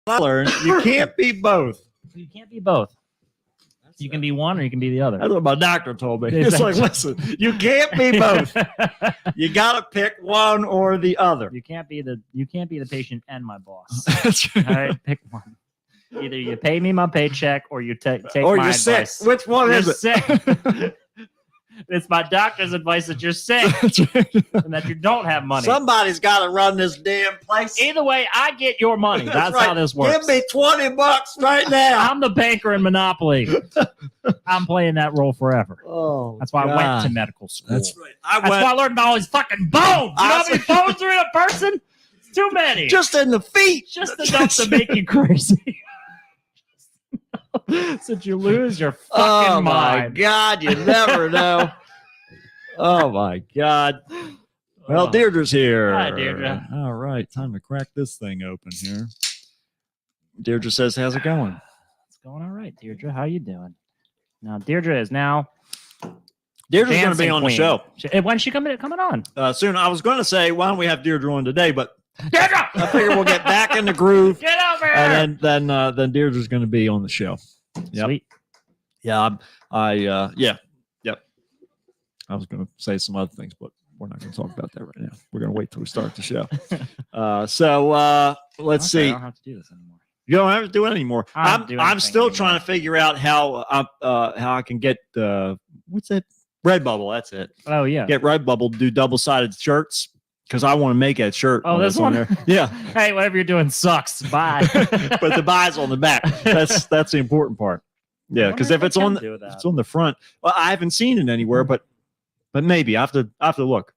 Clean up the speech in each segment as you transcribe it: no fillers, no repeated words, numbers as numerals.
I learned you can't be both. You can't be both. You can be one or you can be the other. That's what my doctor told me. It's like, listen, you can't be both. You gotta pick one or the other. You can't be the patient and my boss. That's right. All right, pick one. Either you pay me my paycheck or you take or my you're advice. Sick. Which one is it? Sick. It's my doctor's advice that you're sick and that you don't have money. Somebody's got to run this damn place. Either way, I get your money. That's right. how this works. Give me $20 right now. I'm the banker in Monopoly. I'm playing that role forever. Oh, that's why I went to medical school. That's right. That's why I learned about all these fucking bones. You know how many bones are in a person? It's too many. Just in the feet. Just enough to make you crazy. So that you lose your fucking mind. Oh my God, you never know. Oh my God. Well, Deirdre's here. Hi, Deirdre. All right, time to crack this thing open here. Deirdre says, how's it going? It's going all right, Deirdre. How you doing? Now, Deirdre is now Deirdre's going to be on the show. When's she coming on? Soon. I was going to say, why don't we have Deirdre on today, but Deirdre! I figure we'll get back in the groove. Get over here! And then Deirdre's going to be on the show. Yep. Sweet. Yeah, yep. I was going to say some other things, but we're not going to talk about that right now. We're going to wait till we start the show. Let's see. I don't have to do this anymore. You don't have to do it anymore. I'm still trying to figure out how I can get what's that? Redbubble. That's it. Oh yeah. Get Redbubble to do double-sided shirts because I want to make that shirt. Oh, this one. There. Yeah. Hey, whatever you're doing sucks. Bye. But the buy's on the back. That's the important part. Yeah, because if it's on the front, well, I haven't seen it anywhere, but maybe I have to look.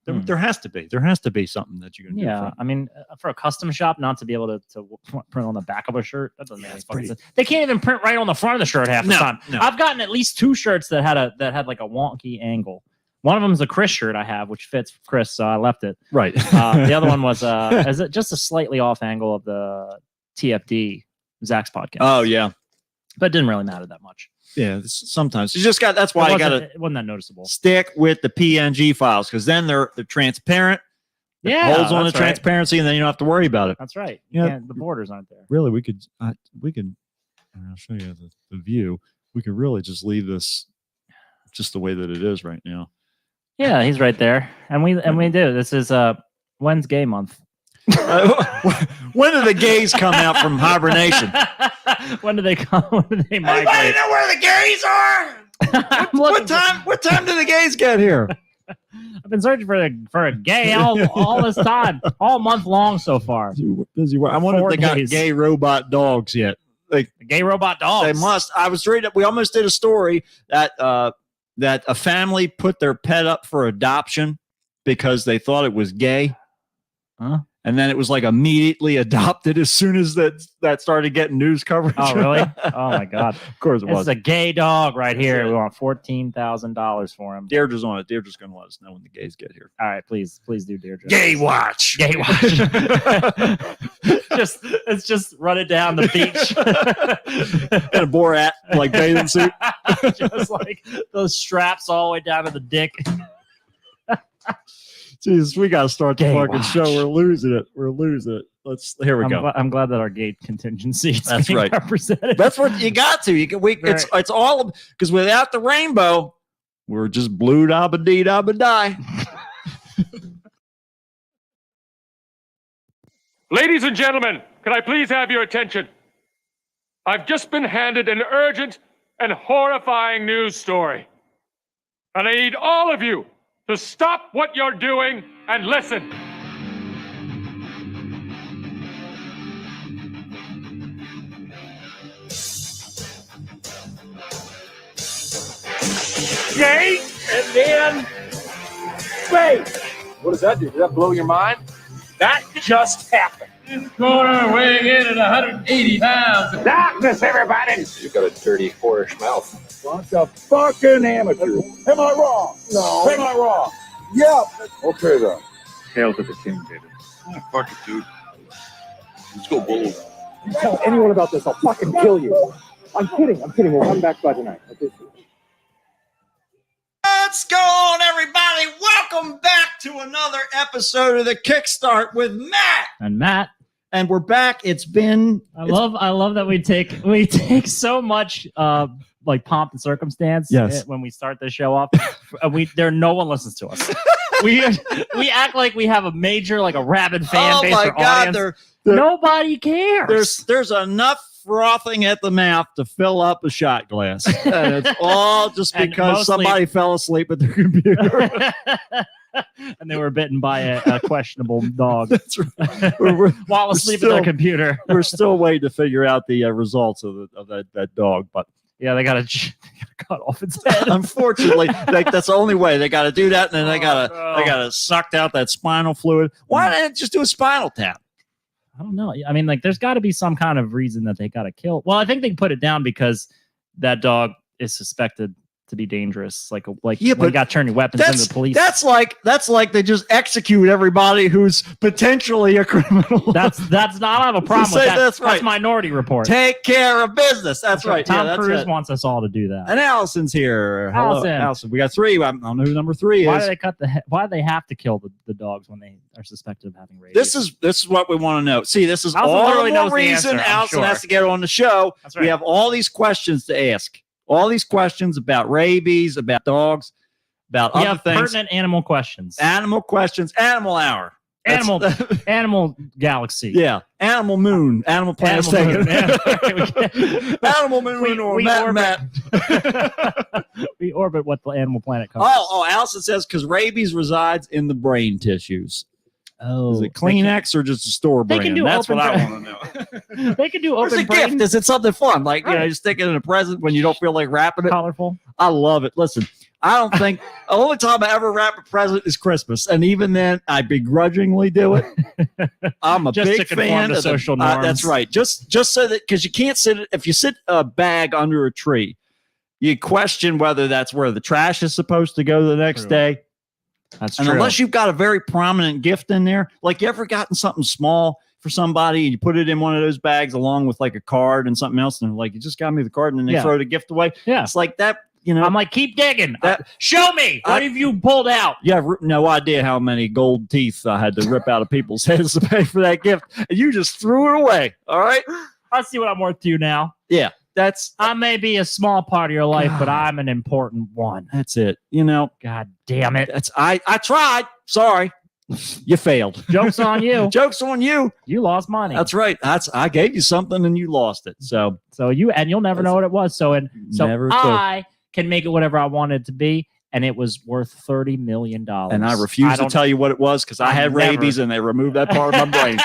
There has to be something that you can do. Yeah, I mean, for a custom shop, not to be able to print on the back of a shirt, that doesn't make any fucking sense. They can't even print right on the front of the shirt half the time. No. I've gotten at least 2 shirts that had like a wonky angle. One of them is a Chris shirt I have, which fits Chris, so I left it. Right. The other one was is it just a slightly off angle of the TFD Zach's podcast. Oh yeah, but it didn't really matter that much. Yeah, that's why you got to. It wasn't that noticeable. Stick with the PNG files because then they're transparent. Yeah, holds on the transparency, and then you don't have to worry about it. That's right. Yeah, the borders aren't there. Really, we could. I'll show you the view. We could really just leave this just the way that it is right now. Yeah, he's right there, and we do. This is when's Gay Month? When do the gays come out from hibernation? When do they come? When do they migrate? Anybody know where the gays are? What time do the gays get here? I've been searching for a gay all this time, all month long so far. Busy work. I wonder if they got gay robot dogs yet. Like gay robot dogs. They must. I was reading. We almost did a story that a family put their pet up for adoption because they thought it was gay. Huh? And then it was like immediately adopted as soon as that started getting news coverage. Oh, really? Oh, my God. Of course it was. It's a gay dog right here. We want $14,000 for him. Deirdre's on it. Deirdre's going to let us know when the gays get here. All right, please do, Deirdre. Gay watch. Gay watch. It's just running down the beach. In a Borat, like bathing suit. Just like those straps all the way down to the dick. Jesus, we got to start the fucking show. We're losing it. Here we go. I'm glad that our gay contingency is That's being right. represented. That's what you got to. It's all because without the rainbow, we're just blue da ba dee da ba die. Ladies and gentlemen, can I please have your attention? I've just been handed an urgent and horrifying news story. And I need all of you to stop what you're doing and listen. Gay and then space. What does that do? Does that blow your mind? That just happened. In the corner, weighing in at 180 pounds. Darkness, everybody! You've got a dirty, whorish mouth. Bunch of fucking amateurs. Am I wrong? No. Am I wrong? Yeah. Okay, then. Hail to the king, baby. Oh, fuck it, dude. Let's go bull. You tell anyone about this, I'll fucking kill you. I'm kidding. We'll come back by tonight. Okay. What's going on, everybody? Welcome back to another episode of the Kickstart with Matt and Matt. and we're back. It's been. I love that we take so much like pomp and circumstance. Yes. When we start the show off, no one listens to us. we act like we have a major like a rabid fan base or audience. Nobody cares. There's enough frothing at the mouth to fill up a shot glass, and it's all just because somebody fell asleep at their computer. And they were bitten by a questionable dog. That's right. While asleep at their computer. We're still waiting to figure out the results of that dog, but yeah, they gotta cut off its head. Unfortunately, that's the only way. They got to do that, and then they gotta suck out that spinal fluid. Why not just do a spinal tap? I don't know. I mean, like, there's got to be some kind of reason that they got to kill. Well, I think they put it down because that dog is suspected to be dangerous. Like when you got to turn your weapons into the police. That's like they just execute everybody who's potentially a criminal. That's not. I have a problem with that. That's right. That's Minority Report. Take care of business. That's right. Tom Cruise wants us all to do that. And Allison's here. Hello, Allison. We got 3. I don't know who number 3 is. Why do they cut why do they have to kill the dogs when they are suspected of having rabies? This is what we want to know. See, this is Allison all really the knows the reason answer, Allison has to get on the show. That's right. We have all these questions to ask. All these questions about rabies, about dogs, about other things. Pertinent animal questions. Animal hour. Animal galaxy. Yeah. Animal moon. Animal planet. Animal moon or Matt. We orbit what the animal planet covers. Oh, Allison says because rabies resides in the brain tissues. Oh, is it Kleenex or just a store brand? That's what I want to know. They can do open It's a gift. Is it something fun? Like, you stick it in a present when you don't feel like wrapping it. Colorful. I love it. Listen, I don't think the only time I ever wrap a present is Christmas. And even then, I begrudgingly do it. I'm a big fan of social norms. That's right. Just so that, because you can't if you sit a bag under a tree, you question whether that's where the trash is supposed to go the next day. That's and true. Unless you've got a very prominent gift in there, like you ever gotten something small for somebody and you put it in one of those bags along with like a card and something else, and they're like, you just got me the card, and then they throw the gift away. Yeah. It's like that, I'm like, keep digging. Show me. What have you pulled out? You have no idea how many gold teeth I had to rip out of people's heads to pay for that gift. And you just threw it away. All right. I see what I'm worth to you now. Yeah. I may be a small part of your life, but I'm an important one. That's it. God damn it. I tried. Sorry. You failed. Joke's on you. Joke's on you. You lost money. That's right. I gave you something and you lost it. So you'll never know what it was. So I can make it whatever I want it to be. And it was worth $30 million. And I refuse to tell you what it was because I had rabies and they removed that part of my brain.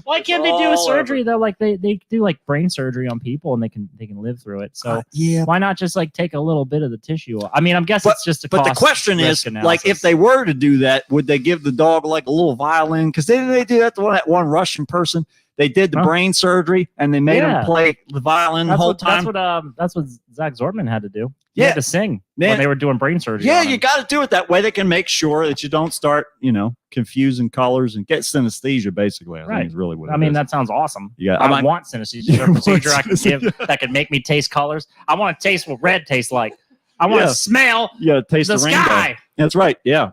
Why can't they do a surgery though? Like they do like brain surgery on people and they can live through it. So why not just like take a little bit of the tissue? I mean, I guess it's just a cost. But the question is, analysis. like, if they were to do that, would they give the dog like a little violin? Because didn't they do that to that one Russian person? They did the brain surgery and they made him play the violin the whole time. That's what Zach Zortman had to do. He Yeah. had to sing when they were doing brain surgery. Yeah, you got to do it that way. They can make sure that you don't start, confusing colors and get synesthesia, basically. I think is really what it is. That sounds awesome. Yeah, I want synesthesia. A procedure I can give that can make me taste colors. I want to taste what red tastes like. I want to smell taste the rainbow. Sky. That's right. Yeah.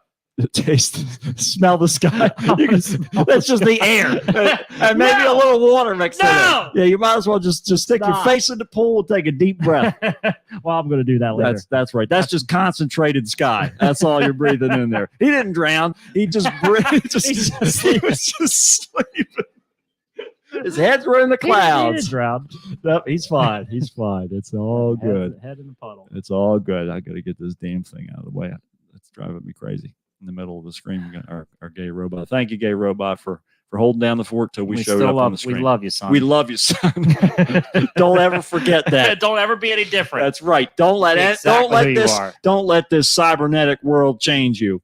Smell the sky. That's just the air, and maybe a little water mixed in it. Yeah, you might as well just stick your face in the pool and take a deep breath. Well, I'm going to do that later. That's right. That's just concentrated sky. That's all you're breathing in there. He didn't drown. He just breathed. He was just sleeping. His heads were in the clouds. He didn't drown. No, he's fine. He's fine. It's all good. Head in the puddle. It's all good. I got to get this damn thing out of the way. It's driving me crazy. In the middle of the screen, our gay robot. Thank you, gay robot, for holding down the fort till we showed up on the screen. We love you, son. We love you, son. Don't ever forget that. Don't ever be any different. That's right. Don't let this cybernetic world change you.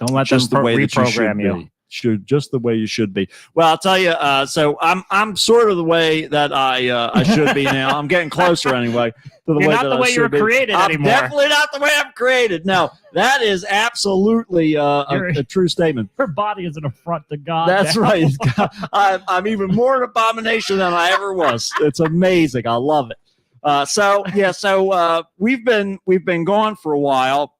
Don't let just them the way reprogram you. Just the way you should be. Well, I'll tell you. So I'm sort of the way that I should be now. I'm getting closer anyway. You're not the way you were created anymore. I'm definitely not the way I'm created. No, that is absolutely a true statement. Your body is an affront to God. That's right. I'm even more an abomination than I ever was. It's amazing. I love it. So we've been gone for a while.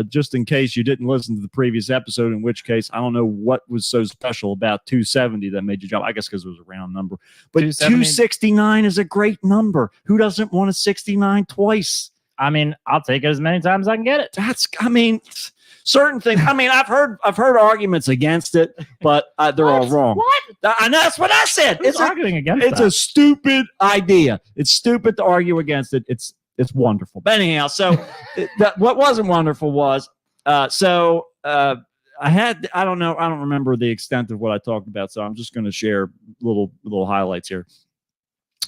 Just in case you didn't listen to the previous episode, in which case I don't know what was so special about 270 that made you jump. I guess because it was a round number, but 269 is a great number. Who doesn't want a 69 twice? I mean, I'll take it as many times as I can get it. Certain things. I mean, I've heard arguments against it, but they're all wrong. What? And that's what I said. Who's arguing against It's a stupid idea. It's stupid to argue against it. It's wonderful. But anyhow, so what wasn't wonderful was I don't remember the extent of what I talked about, so I'm just going to share little highlights here.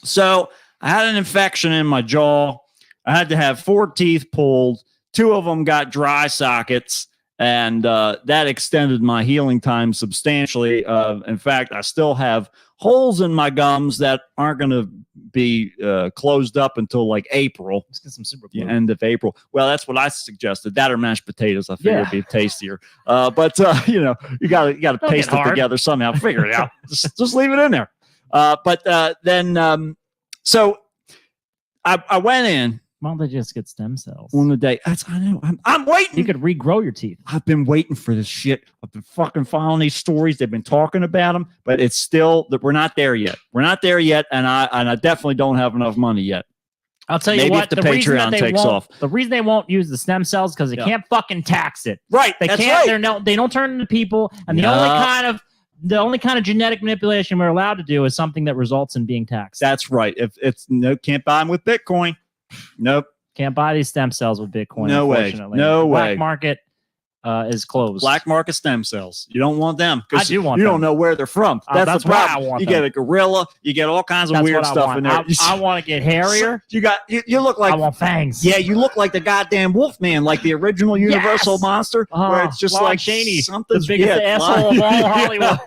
So I had an infection in my jaw. I had to have 4 teeth pulled. 2 of them got dry sockets, and that extended my healing time substantially. In fact, I still have holes in my gums that aren't going to be closed up until like April. Let's get some super glue. The end of April. Well, that's what I suggested. That or mashed potatoes. I figured it'd be tastier. But you got to paste it together somehow. Figure it out. just leave it in there. So I went in. Why don't they just get stem cells? On the day. I know. I'm waiting. You could regrow your teeth. I've been waiting for this shit. I've been fucking following these stories. They've been talking about them, but it's still that we're not there yet. We're not there yet, and I definitely don't have enough money yet. I'll tell you Maybe what. if the Patreon takes off. The reason they won't use the stem cells because they can't fucking tax it. Right. They can't. They don't turn into people, and the only kind of genetic manipulation we're allowed to do is something that results in being taxed. That's right. If it's can't buy them with Bitcoin. Nope. Can't buy these stem cells with Bitcoin. No way. No way. Black market is closed. Black market stem cells. You don't want them. I do want them. You them. don't know where they're from. That's the problem. I want you get a gorilla. You get all kinds of weird stuff in there. I want to get hairier. You look like. I want fangs. Yeah, you look like the goddamn Wolfman, like the original Universal monster, where it's just like Shaney, something's the biggest asshole of all Hollywood.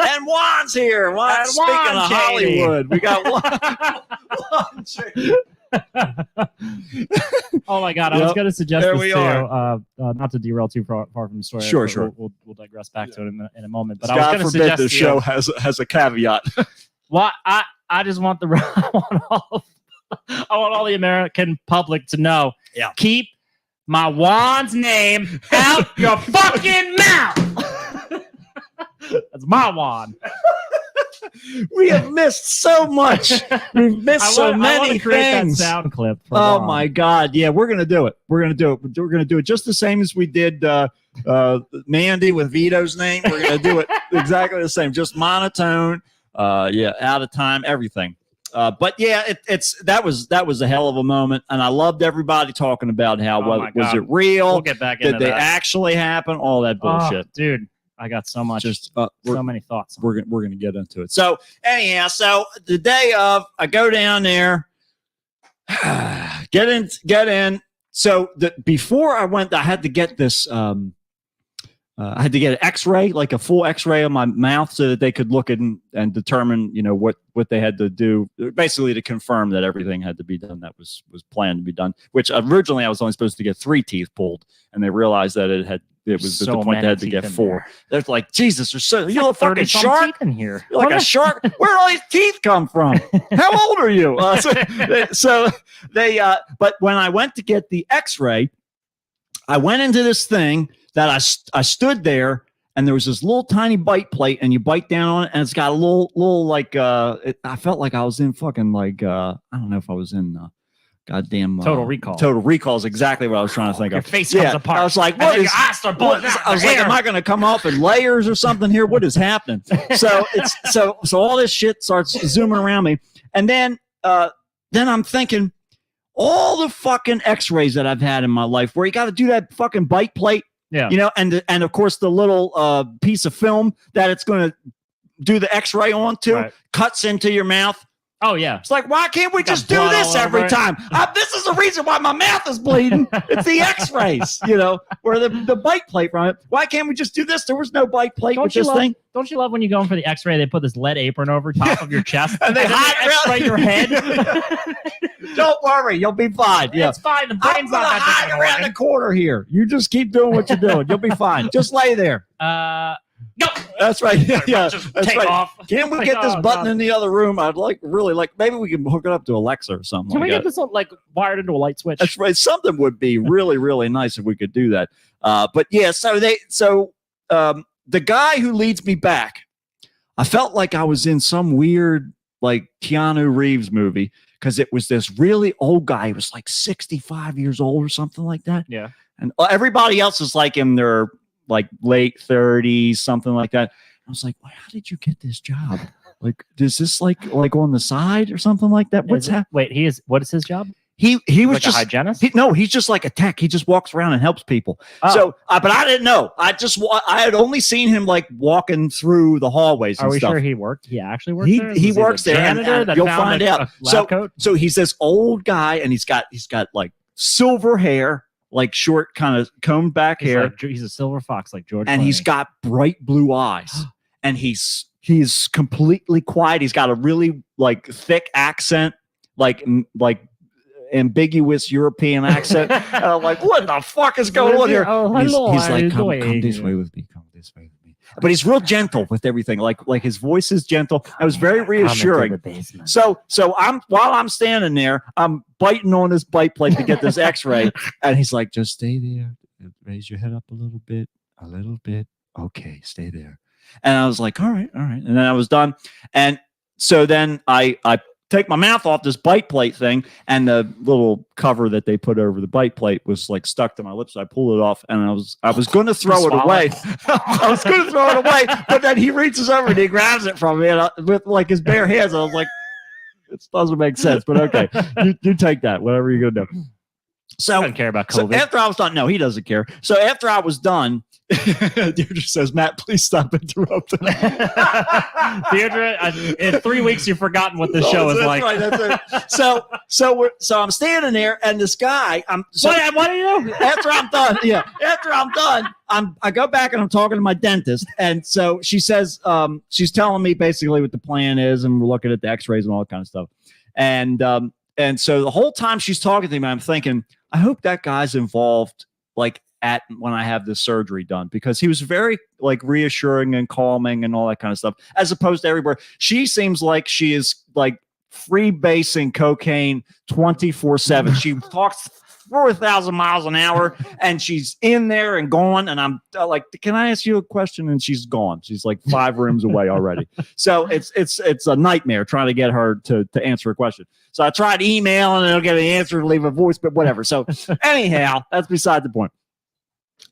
And Juan's here. Speaking of Hollywood, we got Juan. Oh my God! I was going to suggest this too. Not to derail too far from the story. Sure. We'll digress back to it in a moment. But God I was going to suggest the show has a caveat. Well, I just want I want all the American public to know. Yeah. Keep my Juan's name out your fucking mouth. That's my Juan. We have missed so much. We've missed so many things. That sound clip. Oh my God! Yeah, we're gonna do it. We're gonna do it just the same as we did Mandy with Vito's name. We're gonna do it exactly the same, just monotone. Out of time, everything. But yeah, that was a hell of a moment, and I loved everybody talking about how was it real? We'll get back into that. Did they actually happen? All that bullshit, dude. I got so much, so many thoughts. We're gonna get into it. So anyhow, so the day of, I go down there, get in. So before I went, I had to get this. I had to get an X-ray, like a full X-ray of my mouth, so that they could look at and determine, what they had to do, basically to confirm that everything had to be done that was planned to be done. Which originally I was only supposed to get 3 teeth pulled, and they realized that it was so the point they had to get 4. They're like, Jesus, you're a fucking shark in here. You're like a shark. Where do all these teeth come from? How old are you? But when I went to get the X-ray, I went into this thing that I stood there, and there was this little tiny bite plate, and you bite down on it, and it's got a little like I felt like I was in fucking like I don't know if I was in goddamn Total Recall. Total Recall is exactly what I was trying to think Your of. face comes apart. I was like, I was like, am I going to come off in layers or something here? What is happening? So so all this shit starts zooming around me, and then I'm thinking, all the fucking X-rays that I've had in my life, where you got to do that fucking bite plate. Yeah. And of course the little piece of film that it's going to do the X-ray onto cuts into your mouth. Oh yeah. It's like, why can't we just do this every time? This is the reason why my mouth is bleeding. It's the X-rays, or the bite plate from it. Why can't we just do this? There was no bite plate with this thing. Don't you love when you go in for the X-ray, they put this lead apron over top of your chest and they hide your head? Don't worry, you'll be fine. Yeah, it's fine. The brain's not that hide around the corner here. You just keep doing what you're doing. You'll be fine. Just lay there. Go. That's right. Yeah, Just that's take right. off. Can we Like, get this oh, button God. in the other room? I'd really like. Maybe we can hook it up to Alexa or something. Can we like get that. this like wired into a light switch? That's right. Something would be really nice if we could do that. But yeah, so the guy who leads me back, I felt like I was in some weird like Keanu Reeves movie because it was this really old guy. He was like 65 years old or something like that. Yeah. And everybody else is like in their like late 30s, something like that. I was like, well, how did you get this job? Like, is this like on the side or something like that? What's happening? Wait, what is his job? He was Like just a hygienist. He's just like a tech. He just walks around and helps people. Oh. So, but I didn't know. I had only seen him like walking through the hallways. And Are we stuff. sure he worked? He actually works there. He works the there, janitor that you'll found find a out. lab coat? So he's this old guy, and he's got like silver hair, like short, kind of combed back hair. He's a silver fox, like George. And Clooney. he's got bright blue eyes, and he's completely quiet. He's got a really like thick accent, like ambiguous European accent. And I'm like, what the fuck is going on here? Oh, hello, he's like, how are you come this doing? way with me. Come this way with me. But he's real gentle with everything. Like his voice is gentle. It was very reassuring. So while I'm standing there, I'm biting on this bite plate to get this X-ray, and he's like, just stay there. Raise your head up a little bit. Okay, stay there. And I was like, all right. And then I was done. And so then I take my mouth off this bite plate thing, and the little cover that they put over the bite plate was like stuck to my lips. So I pulled it off, and I was going to throw it away. I was going to throw it away, but then he reaches over and he grabs it from me, and with like his bare hands. I was like, it doesn't make sense, but okay, you take that, whatever you're gonna do. So I don't care about COVID. So after I was done, no, he doesn't care. So after I was done, Deirdre says, Matt, please stop interrupting. Deirdre, in 3 weeks, you've forgotten what this show is that's like. Right, that's it. So I'm standing there, and this guy, what do you do? After I'm done, I go back and I'm talking to my dentist, and so she says, she's telling me basically what the plan is, and we're looking at the X-rays and all that kind of stuff, and so the whole time she's talking to me, I'm thinking, I hope that guy's involved, like at when I have this surgery done, because he was very like reassuring and calming and all that kind of stuff, as opposed to everywhere. She seems like she is like freebasing cocaine 24/7. She talks 4,000 miles an hour, and she's in there and gone. And I'm like, can I ask you a question? And she's gone. She's like 5 rooms away already. So it's a nightmare trying to get her to answer a question. So I tried emailing, and I'll get an answer and leave a voice, but whatever. So anyhow, that's beside the point.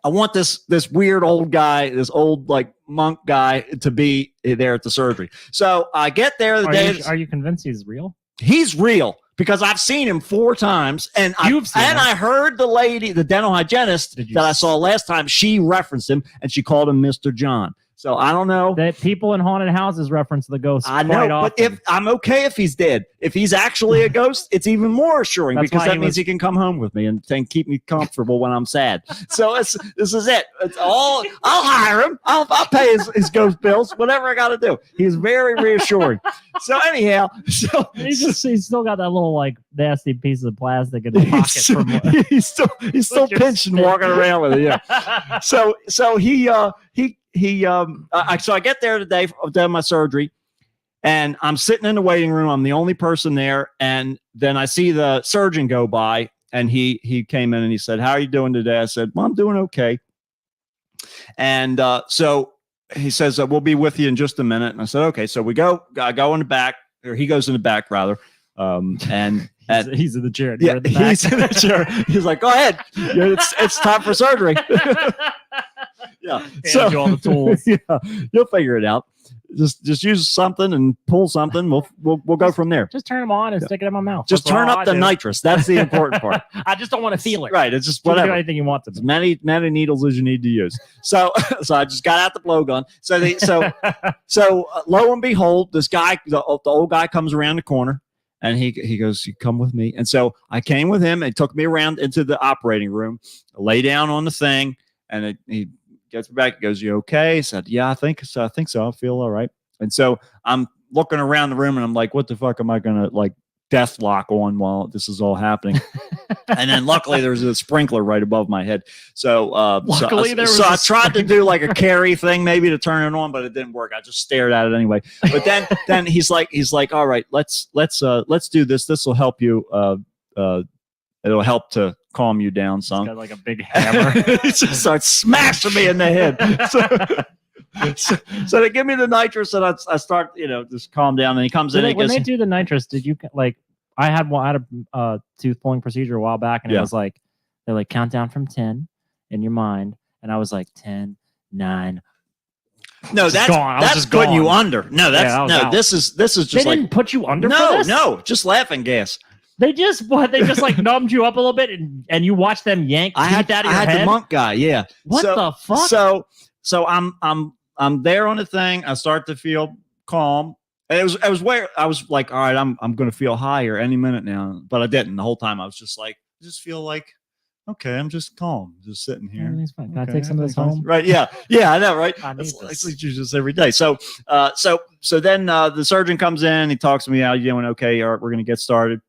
I want this weird old guy, this old like monk guy, to be there at the surgery. So I get there the day. Are you convinced he's real? He's real, because I've seen him 4 times, and I heard the lady, the dental hygienist that I saw last time, she referenced him, and she called him Mr. John. So I don't know. That people in haunted houses reference the ghost. I know, but if I'm okay if he's dead. If he's actually a ghost, it's even more assuring, because that means he can come home with me and keep me comfortable when I'm sad. So this is it. It's all. I'll hire him. I'll pay his ghost bills. Whatever I got to do. He's very reassuring. So anyhow, he's still got that little like nasty piece of plastic in his pocket. He's still pinched and walking around with it. Yeah. So I get there today. I've done my surgery, and I'm sitting in the waiting room. I'm the only person there, and then I see the surgeon go by, and he came in and he said, "How are you doing today?" I said, "Well, I'm doing okay." And so he says, "We'll be with you in just a minute." And I said, "Okay." So I go in the back, or he goes in the back rather, and he's in the chair. Yeah, he's in the chair. He's like, "Go ahead, it's time for surgery." Yeah, so you all the tools. Yeah, you'll figure it out. Just use something and pull something. We'll go from there. Just turn them on and stick it in my mouth. Just turn up the nitrous. That's the important part. I just don't want to feel it. Right. It's just you whatever. can do anything you want to. As many needles as you need to use. So I just got out the blowgun. So lo and behold, this guy, the old guy, comes around the corner. And he goes, "You come with me." And so I came with him, and took me around into the operating room. I lay down on the thing, and he gets me back. He goes, "You okay?" I said, "Yeah, I think so. I feel all right." And so I'm looking around the room, and I'm like, "What the fuck am I gonna like death lock on while this is all happening. And then luckily there's a sprinkler right above my head. So luckily I tried to do like a carry thing maybe to turn it on, but it didn't work. I just stared at it anyway. But then he's like, all right, let's do this. This will help you. It'll help to calm you down some. He's got like a big hammer. He just starts smashing me in the head. So they give me the nitrous, and I start, just calm down. And he comes in. And when they do the nitrous, did you like? I had a tooth pulling procedure a while back, and it was like they're like count down from 10 in your mind, and I was like 10, 9. No, that's just putting you under. No, this is just they didn't put you under. For this? No, just laughing gas. They just like numbed you up a little bit, and you watch them yank teeth out of your head. I had the monk guy, yeah. What the fuck? So I'm there on the thing. I start to feel calm. And it was where I was like, all right, I'm gonna feel higher any minute now, but I didn't. The whole time I was just like, feel like, okay, I'm just calm, just sitting here. Everything's fine. Can I take some of this home? Right? Yeah, I know, right? I do this every day. So then the surgeon comes in. He talks to me. How you doing? Okay, all right, we're gonna get started.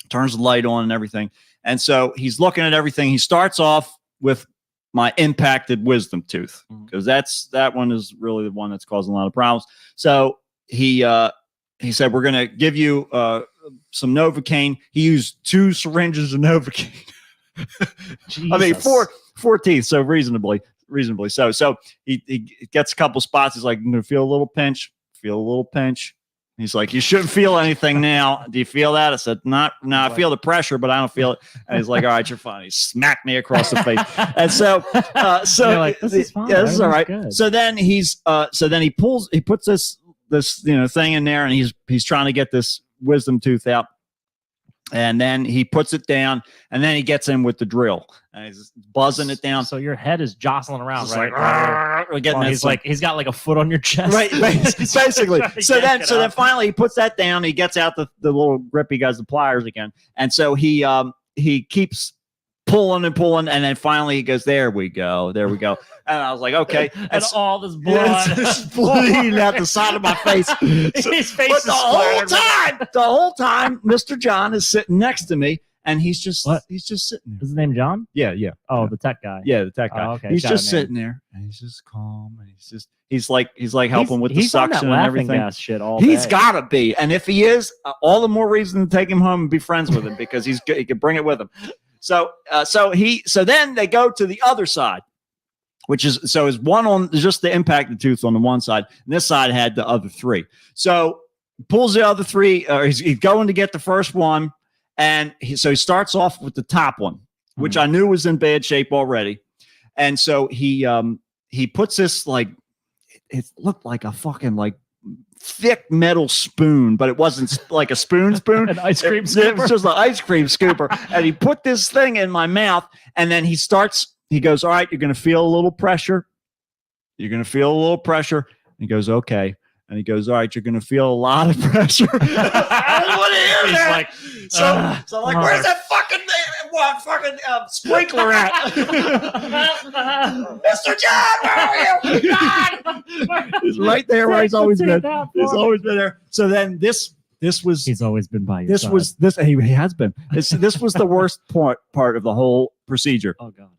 Turns the light on and everything. And so he's looking at everything. He starts off with my impacted wisdom tooth, because that one is really the one that's causing a lot of problems. So he said, we're going to give you some Novocaine. He used 2 syringes of Novocaine. I mean, four teeth. So reasonably so. So he gets a couple spots. He's like, I'm going to feel a little pinch. He's like, you shouldn't feel anything now. Do you feel that? I said, no, I feel the pressure, but I don't feel it. And he's like, all right, you're fine. He smacked me across the face. And so you're like, this is fine. Yeah, this is all right. Good. So then he puts this thing in there, and he's trying to get this wisdom tooth out. And then he puts it down, and then he gets in with the drill, and he's buzzing it down. So your head is jostling around, right? He's got like a foot on your chest, right? Basically. so then finally he puts that down. He gets out the little grip. He does the pliers again, and so he keeps pulling, and then finally he goes, there we go. And I was like, okay. And all this blood bleeding out the side of my face. His face is the whole time, Mr. John is sitting next to me, and he's just sitting there. Is his name John? Yeah. Oh, the tech guy. Yeah, the tech guy. Oh, okay. He's just sitting there, and he's just calm, and he's like helping with the suction and everything. Gas shit all he's day. Gotta be, and if he is, all the more reason to take him home and be friends with him, because he can bring it with him. So then they go to the other side, which is one on just the impacted tooth on the one side, and this side had the other 3. So pulls the other 3. He's going to get the first one, and he starts off with the top one, which I knew was in bad shape already, and so he puts this, like, it looked like a fucking like thick metal spoon, but it wasn't like a spoon an ice cream scooper. It was just an ice cream scooper. And he put this thing in my mouth, and then he goes, all right, you're going to feel a little pressure. And he goes, okay. And he goes, all right, you're going to feel a lot of pressure. I don't want to hear that. Like, so I'm like, where's that fucking sprinkler at? Mr. John, where are you? He's right there where he's always been. He's always been there. So then this was. He's always been by your side. He has been. This was the worst part of the whole procedure. Oh God.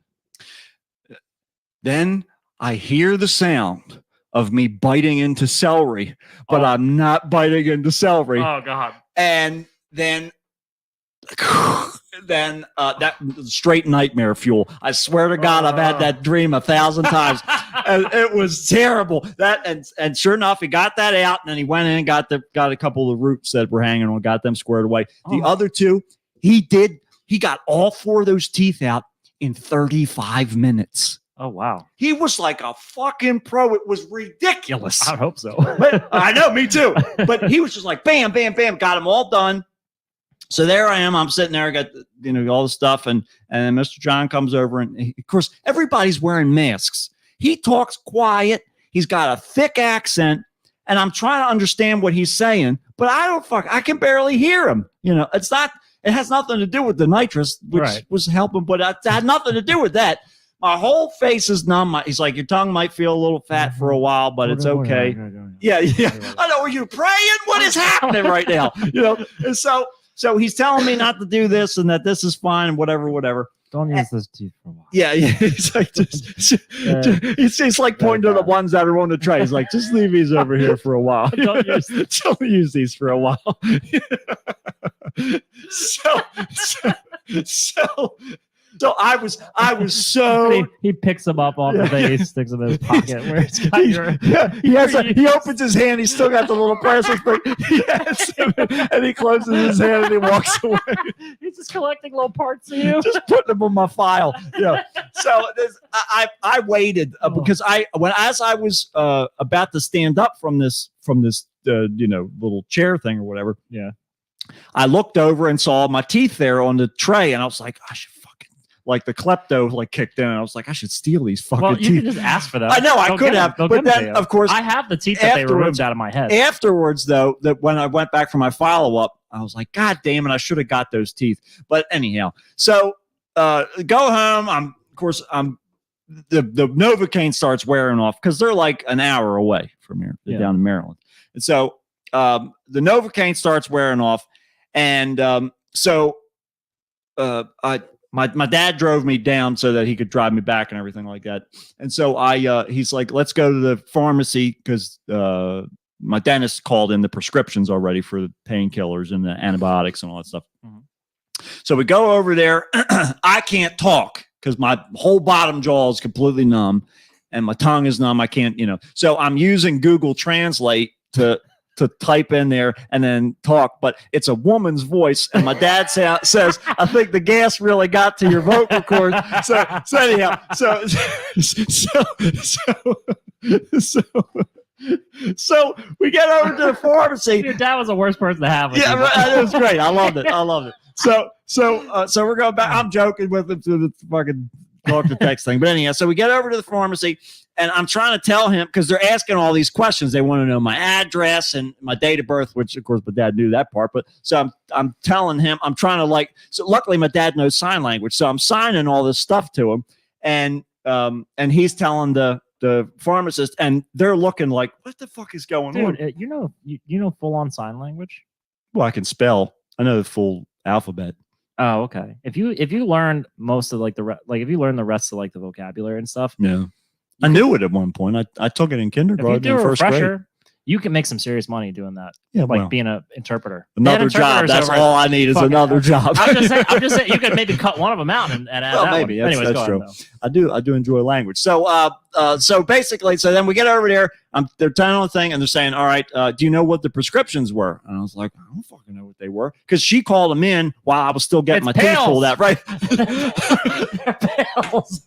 Then I hear the sound of me biting into celery, but I'm not biting into celery. Oh God. And then that straight nightmare fuel. I swear to God, I've had that dream 1,000 times. And it was terrible. And sure enough, he got that out, and then he went in and got a couple of the roots that were hanging on, got them squared away. The other 2, he got all 4 of those teeth out in 35 minutes. Oh, wow. He was like a fucking pro. It was ridiculous. I hope so. I know, me too. But he was just like, bam, bam, bam, got them all done. So there I am. I'm sitting there. I got all the stuff, and Mr. John comes over, and of course everybody's wearing masks. He talks quiet. He's got a thick accent, and I'm trying to understand what he's saying, but I can barely hear him. It's not. It has nothing to do with the nitrous, which was helping, but it had nothing to do with that. My whole face is numb. He's like, your tongue might feel a little fat for a while, but it's okay. Yeah. I know. Are you praying? What is happening right now? And so so he's telling me not to do this and that this is fine and whatever. Don't use those teeth for a while. Yeah. It's like it's like pointing to the ones that are on the tray. He's like, just leave these over here for a while. Don't use these for a while. So I was so he picks them up off the base, sticks them in his pocket where it's got he opens his hand, he's still got the little plastic thing. And he closes his hand and he walks away. He's just collecting little parts of you. Just putting them on my file. So I waited because as I was about to stand up from this little chair thing or whatever. Yeah. I looked over and saw my teeth there on the tray, and I was like, I should like the klepto kicked in. And I was like, I should steal these fucking teeth. You could just ask for them. I know I could have, but then of course I have the teeth that they removed out of my head. Afterwards, though, that when I went back for my follow-up, I was like, God damn it, I should have got those teeth. But anyhow, so go home. The Novocaine starts wearing off because they're like an hour away from here. They're down in Maryland. And so the Novocaine starts wearing off. And my dad drove me down so that he could drive me back and everything like that. And so he's like, let's go to the pharmacy because my dentist called in the prescriptions already for the painkillers and the antibiotics and all that stuff. Mm-hmm. So we go over there. I can't talk because my whole bottom jaw is completely numb and my tongue is numb. I can't, so I'm using Google Translate to type in there and then talk, but it's a woman's voice. And my dad says, I think the gas really got to your vocal cord. So anyhow, so we get over to the pharmacy. Your dad was the worst person to have. Yeah, it was great. I loved it. So we're going back. I'm joking with him through the fucking talk to text thing. But anyhow, so we get over to the pharmacy and I'm trying to tell him because they're asking all these questions. They want to know my address and my date of birth, which of course my dad knew that part. But so I'm telling him, I'm trying to so luckily my dad knows sign language. So I'm signing all this stuff to him and he's telling the pharmacist and they're looking like, what the fuck is going on? You know full on sign language? Well, I can spell. I know the full alphabet. Oh, okay. If you learned most of if you learn the rest of the vocabulary and stuff. Yeah. I knew it at one point. I took it in kindergarten. If you do a refresher, you can make some serious money doing that. Yeah, being an interpreter. Another job. That's all I need is another job. I'm just saying you could maybe cut one of them out and add that maybe. One. That's true. I do enjoy language. So basically, so then we get over there. They're telling the thing and they're saying, all right, do you know what the prescriptions were? And I was like, I don't fucking know what they were. Because she called them in while I was still getting my teeth pulled out. Right. Pills.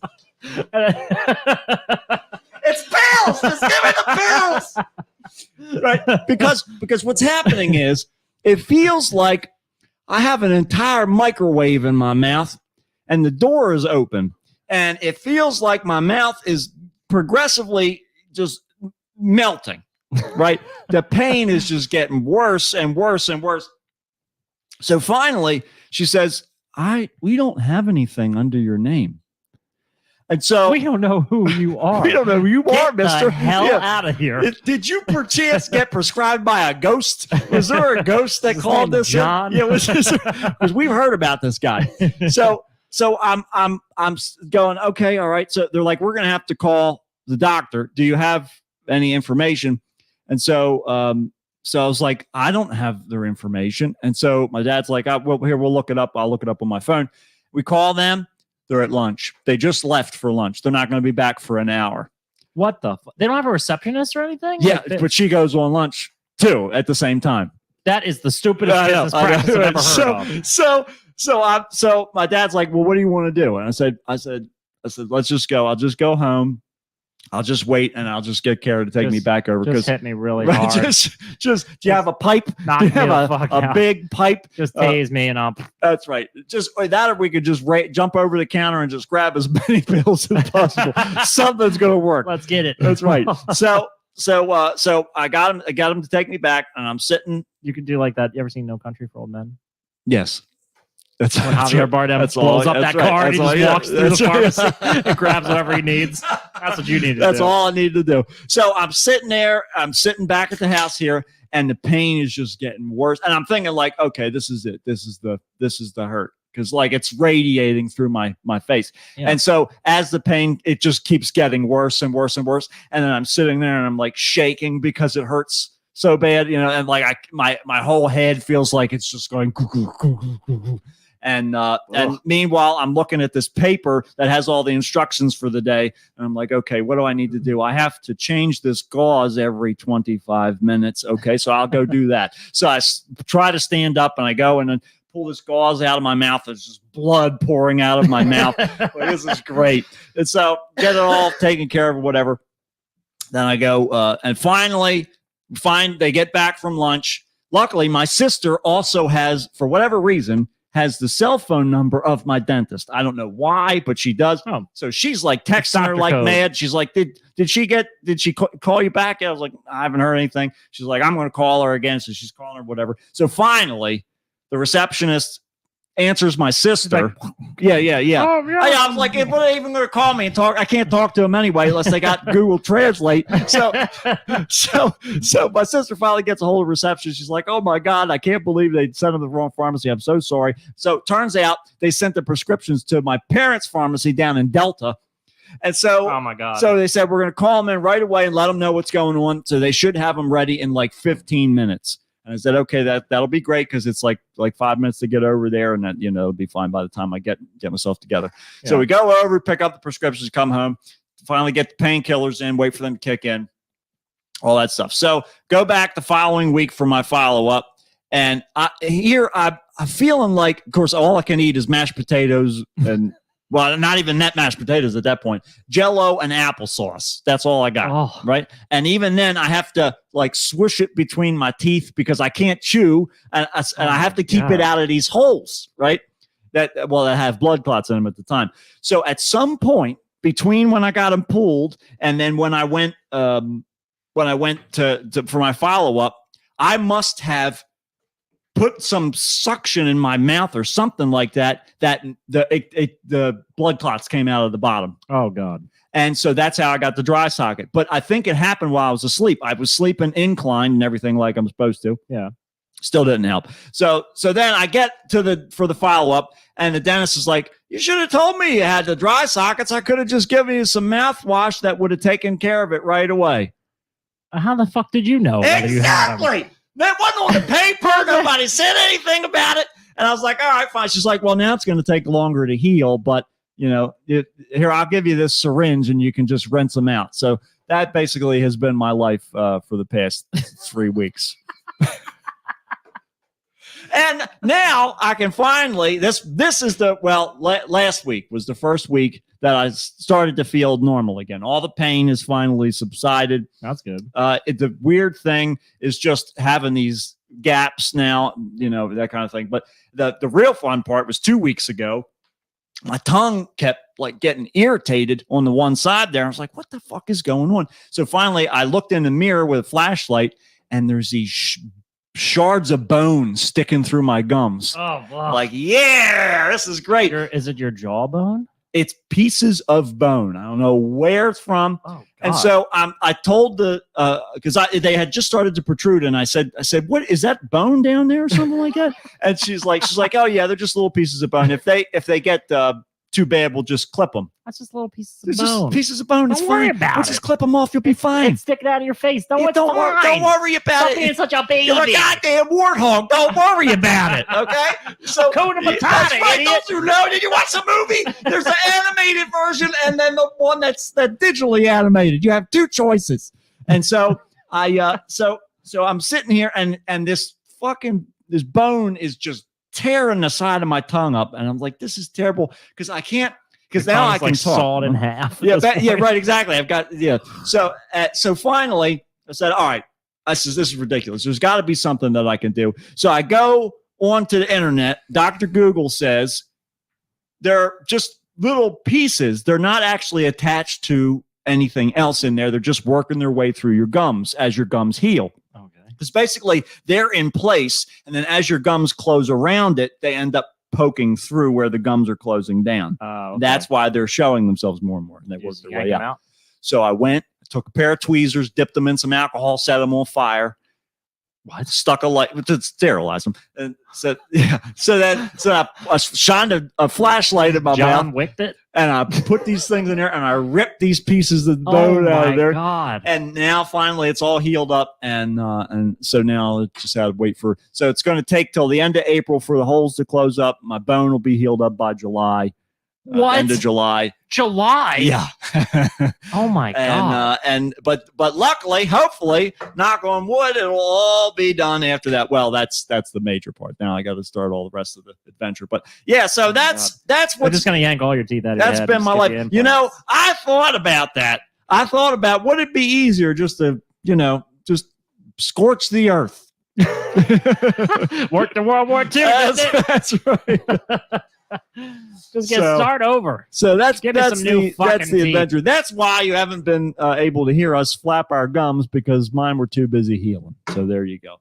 It's pills. Just give me the pills. Right. Because what's happening is it feels like I have an entire microwave in my mouth and the door is open. And it feels like my mouth is progressively just melting. Right. The pain is just getting worse and worse and worse. So finally, she says, we don't have anything under your name. And so we don't know who you are. We don't know who you are, mister. Get the hell out of here. Did you perchance get prescribed by a ghost? Was there a ghost that called this John? Yeah, because we've heard about this guy. So I'm going, okay, all right. So they're like, we're going to have to call the doctor. Do you have any information? And so I was like, I don't have their information. And so my dad's like, we'll look it up. I'll look it up on my phone. We call them. They're at lunch. They just left for lunch. They're not going to be back for an hour. What the? They don't have a receptionist or anything? Yeah, but she goes on lunch too at the same time. That is the stupidest business practice I've ever heard of. So my dad's like, well, what do you want to do? And I said, let's just go. I'll just go home. I'll just wait and I'll just get Kara to take me back over. Just hit me really hard. Just, do you have a pipe? Do you have a big pipe? Just tase me and up. That's right. Just that, or we could just jump over the counter and just grab as many pills as possible. Something's going to work. Let's get it. That's right. So I got him to take me back, and I'm sitting. You could do like that. You ever seen No Country for Old Men? Yes. That's When Javier Bardem blows up that car and he just walks through the pharmacy and grabs whatever he needs. That's what you need to do. That's all I need to do. So I'm sitting there. I'm sitting back at the house here, and the pain is just getting worse. And I'm thinking like, okay, this is it. This is the hurt. Because like it's radiating through my face. Yeah. And so as the pain, it just keeps getting worse and worse and worse. And then I'm sitting there and I'm like shaking because it hurts so bad, and like my whole head feels like it's just going. And meanwhile, I'm looking at this paper that has all the instructions for the day. And I'm like, okay, what do I need to do? I have to change this gauze every 25 minutes. Okay, so I'll go do that. So I try to stand up and I go and then pull this gauze out of my mouth. There's just blood pouring out of my mouth. Like, this is great. And so get it all taken care of or whatever. Then I go and finally they get back from lunch. Luckily, my sister also has, for whatever reason, has the cell phone number of my dentist. I don't know why, but she does. Oh. So she's like texting her like mad. She's like, did she call you back? I was like, I haven't heard anything. She's like, I'm going to call her again. So she's calling her, whatever. So finally, the receptionist answers my sister. Like, yeah. Oh, yeah. I was like, if they're even going to call me and talk, I can't talk to them anyway unless they got Google Translate. So my sister finally gets a hold of reception. She's like, oh my God, I can't believe they sent them to the wrong pharmacy. I'm so sorry. So it turns out they sent the prescriptions to my parents' pharmacy down in Delta. And so, oh my God. So they said, we're going to call them in right away and let them know what's going on. So they should have them ready in like 15 minutes. And I said, okay, that'll be great because it's like 5 minutes to get over there, and that it'll be fine by the time I get myself together. Yeah. So we go over, pick up the prescriptions, come home, finally get the painkillers in, wait for them to kick in, all that stuff. So go back the following week for my follow-up, and I'm feeling like, of course, all I can eat is mashed potatoes and well, not even net mashed potatoes at that point. Jell-O and applesauce. That's all I got, right? And even then, I have to like swish it between my teeth because I can't chew, and I have to keep it out of these holes, right? That have blood clots in them at the time. So at some point between when I got them pulled and then when I went to for my follow-up, I must have put some suction in my mouth or something like that the blood clots came out of the bottom. Oh God. And so that's how I got the dry socket. But I think it happened while I was asleep. I was sleeping inclined and everything like I'm supposed to. Yeah. Still didn't help. So then I get for the follow-up and the dentist is like, you should have told me you had the dry sockets. I could have just given you some mouthwash that would have taken care of it right away. How the fuck did you know? Exactly. That wasn't on the paper. Nobody said anything about it. And I was like, all right, fine. She's like, well, now it's going to take longer to heal, but here, I'll give you this syringe and you can just rinse them out. So that basically has been my life for the past 3 weeks. And now I can finally, this is last week was the first week that I started to feel normal again. All the pain is finally subsided. That's good. The weird thing is just having these gaps now, that kind of thing. But the real fun part was 2 weeks ago. My tongue kept like getting irritated on the one side there. I was like, what the fuck is going on? So finally I looked in the mirror with a flashlight and there's these shards of bone sticking through my gums. Oh, wow. Like, yeah, this is great. Is it your jawbone? It's pieces of bone. I don't know where it's from. Oh, God. And so I told because they had just started to protrude, and I said, what is that bone down there or something like that? And she's like, oh yeah, they're just little pieces of bone. If they get too bad, we'll just clip them. That's just little pieces of bone. Just pieces of bone. It's worry fine. about we'll it. Just clip them off. You'll be fine. It's sticking out of your face. Don't worry about it. Being such a baby. You're a goddamn warthog. Don't worry about it. Okay. So Hakuna Matata, that's right. idiot. Don't you know? Did you watch the movie? There's the animated version and then the one that's digitally animated. You have two choices. And so so I'm sitting here and this bone is just tearing the side of my tongue up, and I'm like, this is terrible because I can't. Because now I can talk. Sawed in half. Yeah, right, exactly. I've got So finally, I said, all right, this is ridiculous. There's got to be something that I can do. So I go onto the internet. Dr. Google says they're just little pieces. They're not actually attached to anything else in there. They're just working their way through your gums as your gums heal. Okay. Because basically they're in place, and then as your gums close around it, they end up poking through where the gums are closing down. Okay. That's why they're showing themselves more and more, and they work their way out. So I went, took a pair of tweezers, dipped them in some alcohol, set them on fire. What? Stuck a light to sterilize them, and so I shined a flashlight at my mouth. John wicked it, and I put these things in there, and I ripped these pieces of the bone out of there. Oh my God! And now finally, it's all healed up, and so now I just had to wait for. So it's going to take till the end of April for the holes to close up. My bone will be healed up by July. What? End of July. July. Yeah. Oh my God. But luckily, hopefully, knock on wood, it'll all be done after that. Well, that's the major part. Now I got to start all the rest of the adventure. But yeah, so that's what's I'm just gonna yank all your teeth out of your head. That's been my life. I thought about that. I thought about would it be easier just to just scorch the earth. Worked in World War II. That's right. Just start over. So that's the adventure. That's why you haven't been able to hear us flap our gums, because mine were too busy healing. So there you go.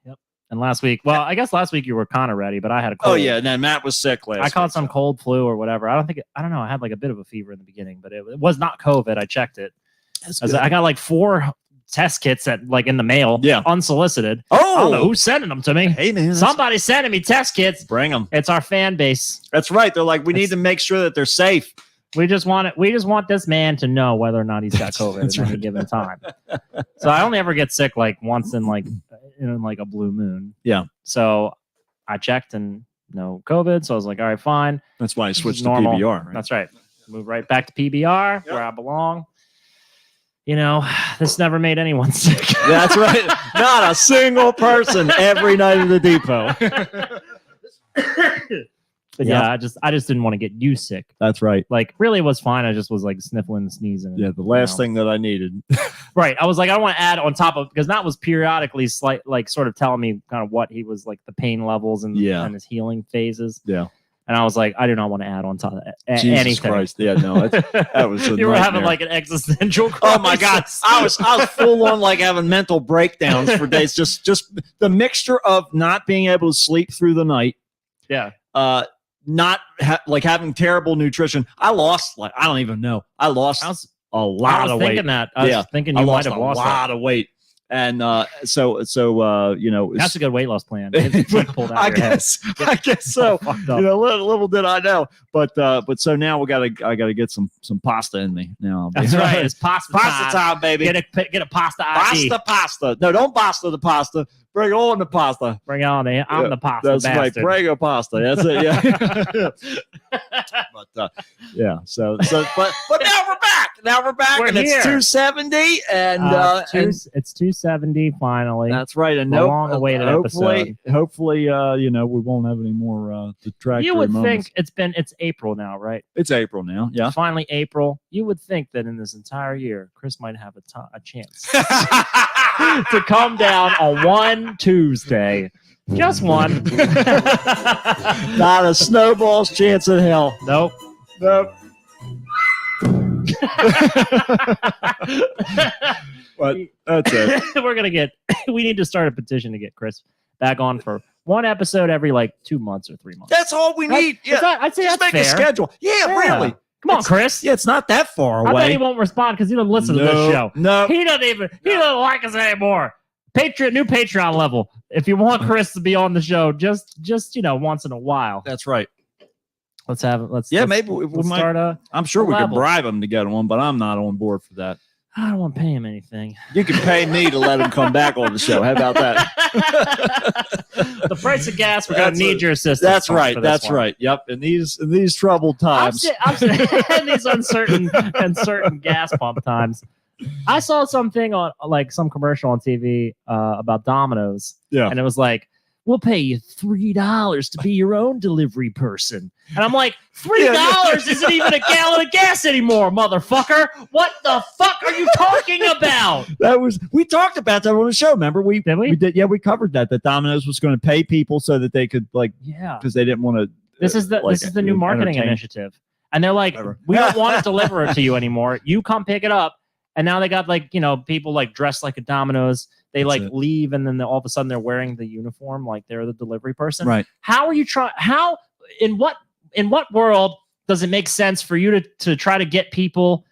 Yep. And last week, I guess last week you were kind of ready, but I had a cold. Oh yeah, and then Matt was sick last week. I caught some cold flu or whatever. I don't know. I had like a bit of a fever in the beginning, but it was not COVID. I checked it. I got like 4 test kits in the mail, unsolicited. I don't know who's sending them to me. Hey man, somebody's sending me test kits. Bring them. It's our fan base. That's right. They're like, we need to make sure that they're safe. We just want this man to know whether or not he's got COVID at any given time. So I only ever get sick like once in a blue moon. Yeah. So I checked and no COVID. So I was like, all right, fine. That's why I switched to PBR. Right? That's right. Move right back to PBR where I belong. This never made anyone sick. That's right. Not a single person every night at the depot. But yeah, I just didn't want to get you sick. That's right. Like, really, it was fine. I just was like sniffling and sneezing. Yeah, the last thing that I needed. Right. I was like, I don't want to add on top of, because Matt was periodically sort of telling me kind of what he was like, the pain levels and his healing phases. Yeah. And I was like, I do not want to add on top of Jesus anything. Christ. Yeah, no, that was a You were nightmare. having like an existential crisis. Oh my God. I was full on like having mental breakdowns for days. Just the mixture of not being able to sleep through the night. Yeah. Having terrible nutrition. I lost I don't even know. I lost a lot of weight. I was thinking you might have lost a lot of weight. And so that's a good weight loss plan. I guess so. Little did I know, but so now I gotta get some pasta in me now. That's right. It's pasta time, baby. Get a pasta ID. Pasta. No, don't pasta the pasta. Bring on the pasta. Bring on the. I'm the pasta. That's bastard. right. Prego pasta. That's it. Yeah. But yeah. So but now we're back. We're here. It's 270 and it's 270 finally. That's right. And long-awaited episode. Hopefully, we won't have any more detractory You would moments. think it's April now, right? It's April now. Yeah. It's finally April. You would think that in this entire year, Chris might have a chance to come down on one Tuesday. Just one. Not a snowball's chance in hell. Nope. But that's it. We need to start a petition to get Chris back on for one episode every 2 months or 3 months. That's all we need. I'd say just that's make fair. a schedule. Yeah, really. Come on, Chris. Yeah, it's not that far away. I bet he won't respond because he doesn't listen to this show. No, he doesn't like us anymore. New Patreon level. If you want Chris to be on the show, just once in a while. That's right. Maybe we might start. I'm sure we could bribe him to get one, but I'm not on board for that. I don't want to pay him anything. You can pay me to let him come back on the show. How about that? The price of gas, we're going to need your assistance. That's right. That's right. Yep. In these troubled times. In these uncertain gas pump times. I saw something on some commercial on TV about Domino's. Yeah. And it was like, we'll pay you $3 to be your own delivery person. And I'm like, $3 isn't even a gallon of gas anymore, motherfucker. What the fuck are you talking about? We talked about that on the show. Remember? Did we? We did. Yeah, we covered that Domino's was going to pay people so that they could because they didn't want to. This is the new marketing initiative. And they're like, we don't want to deliver it to you anymore. You come pick it up. And now they got people dressed like a Domino's. They leave, and then all of a sudden they're wearing the uniform like they're the delivery person. Right? How are you trying? How in what world does it make sense for you to try to get people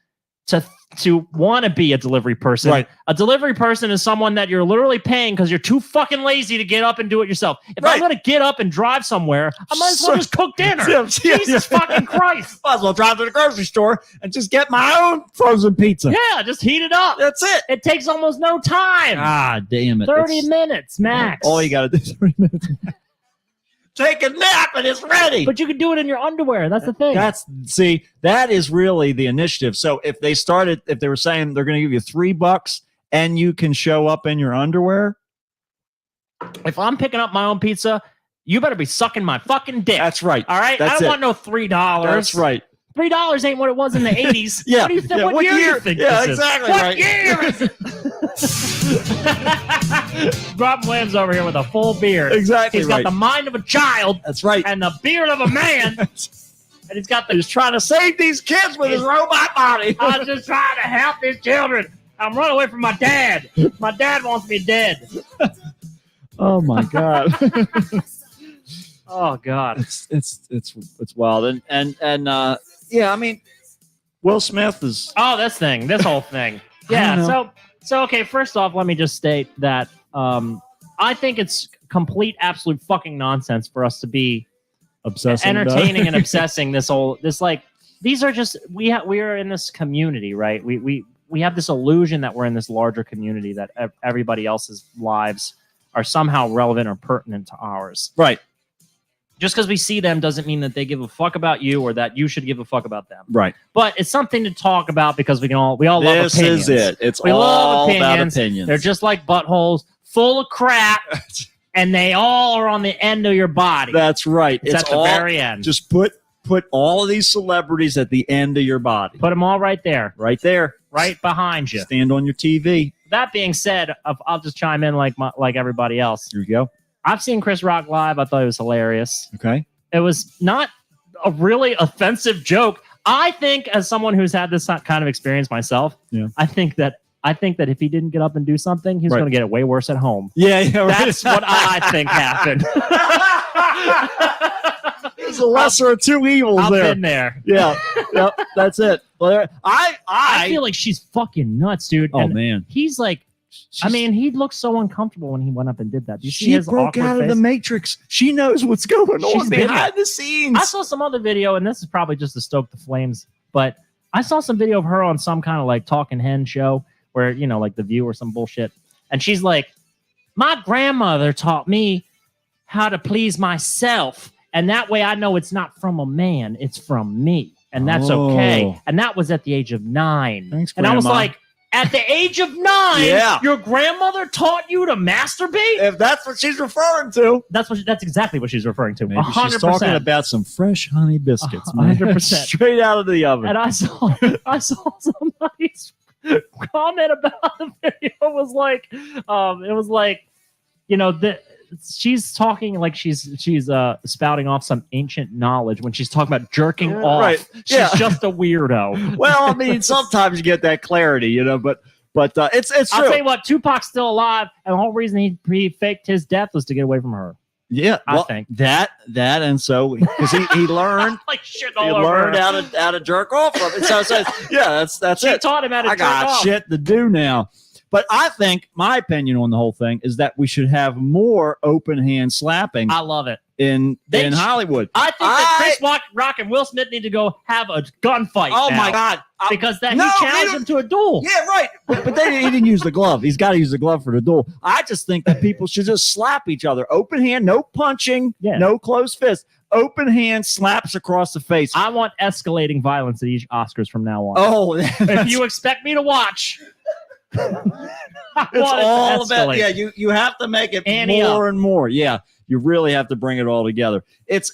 to want to be a delivery person? Right. A delivery person is someone that you're literally paying because you're too fucking lazy to get up and do it yourself. If I'm going to get up and drive somewhere, I might as well just cook dinner. Jesus fucking Christ. Might as well drive to the grocery store and just get my own frozen pizza. Yeah, just heat it up. That's it. It takes almost no time. Ah, damn it. 30 minutes max. All you got to do is 30 minutes. Take a nap and it's ready. But you can do it in your underwear. That's the thing. That is really the initiative. So if they were saying they're going to give you $3 and you can show up in your underwear. If I'm picking up my own pizza, you better be sucking my fucking dick. That's right. All right. I don't want no $3. That's right. $3 ain't what it was in the 80s. Yeah. What do you think? Yeah. What year do you think this exactly. is? Right. What year is it? Rob Williams over here with a full beard. Exactly. He's got the mind of a child. That's right. And the beard of a man. And he's trying to save these kids with his robot body. I'm just trying to help these children. I'm running away from my dad. My dad wants me dead. Oh my God. Oh God. It's wild. And yeah, I mean, Will Smith is. Oh, this whole thing. Yeah. So okay. First off, let me just state that I think it's complete, absolute fucking nonsense for us to be entertaining and obsessing these are just we are in this community, right? We have this illusion that we're in this larger community, that everybody else's lives are somehow relevant or pertinent to ours. Right. Just because we see them doesn't mean that they give a fuck about you or that you should give a fuck about them. Right. But it's something to talk about because we all love opinions. This is it. It's we all love about opinions. They're just like buttholes full of crap, and they all are on the end of your body. That's right. It's at the very end. Just put all of these celebrities at the end of your body. Put them all right there. Right there. Right behind you. Stand on your TV. That being said, I'll just chime in like everybody else. Here you go. I've seen Chris Rock live. I thought it was hilarious. Okay. It was not a really offensive joke. I think, as someone who's had this kind of experience myself, I think that if he didn't get up and do something, he's going to get it way worse at home. Yeah, That's what I think happened. There's a lesser of two evils I've there. been there. Yeah, yep, that's it. Well, I feel like she's fucking nuts, dude. Oh, and man. He's like, he looked so uncomfortable when he went up and did that. She broke out of the Matrix. She knows what's going on behind the scenes. I saw some other video, and this is probably just to stoke the flames, but I saw some video of her on some kind of like talking hen show where, like The View or some bullshit. And she's like, my grandmother taught me how to please myself. And that way I know it's not from a man, it's from me. And that's okay. And that was at the age of 9. Thanks, and Grandma. I was like, at the age of 9, your grandmother taught you to masturbate? If that's what she's referring to. That's exactly what she's referring to. Maybe 100%. She's talking about some fresh honey biscuits, man. 100%. Straight out of the oven. And I saw somebody's comment about the video. It was like, she's talking like she's spouting off some ancient knowledge when she's talking about jerking off. Right. She's just a weirdo. Well, I mean, sometimes you get that clarity, but it's true. I'll tell you what, Tupac's still alive, and the whole reason he faked his death was to get away from her. Yeah, I think that, and so because he learned like shit he learned how to jerk off from it. So yeah, that's she it. taught him how to I jerk got off. shit to do now. But I think my opinion on the whole thing is that we should have more open hand slapping. I love it in Hollywood. I think that Chris Rock and Will Smith need to go have a gunfight. Oh now, my God! Because he challenged him to a duel. Yeah, right. But he didn't use the glove. He's got to use the glove for the duel. I just think that people should just slap each other, open hand, no punching, no closed fist. Open hand slaps across the face. I want escalating violence at each Oscars from now on. Oh, if you expect me to watch. It's all about you have to make it more and more. Yeah, you really have to bring it all together. It's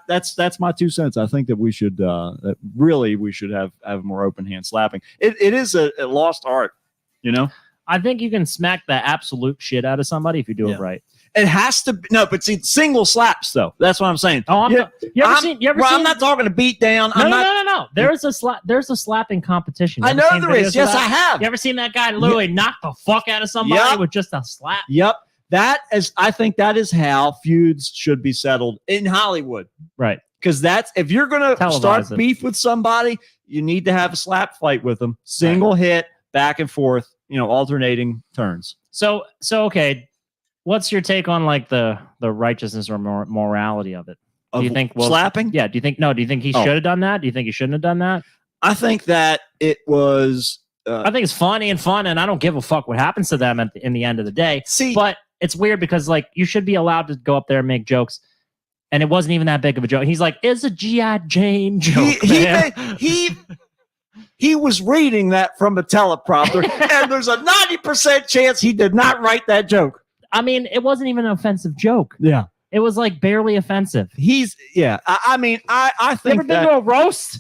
that's my 2 cents. I think that we should we should have more open hand slapping. It is a lost art, I think you can smack the absolute shit out of somebody if you do it right. It has to but see, single slaps though. That's what I'm saying. Oh, you ever seen? I'm not talking to beat down. No. There's a slapping competition. I know there is. Yes, I have. You ever seen that guy literally knock the fuck out of somebody with just a slap? Yep. I think that is how feuds should be settled in Hollywood. Right. Because if you're going to start beef with somebody, you need to have a slap fight with them. Single hit, back and forth, alternating turns. So okay. What's your take on like the righteousness or morality of it? Do you think slapping? Yeah. Do you think he should have done that? Do you think he shouldn't have done that? I think that it was. I think it's funny and fun, and I don't give a fuck what happens to them in the end of the day. But it's weird because like you should be allowed to go up there and make jokes, and it wasn't even that big of a joke. He's like, "It's a G.I. Jane joke." He was reading that from a teleprompter, and there's a 90% chance he did not write that joke. I mean, it wasn't even an offensive joke. Yeah. It was like barely offensive. I think you ever been to a roast?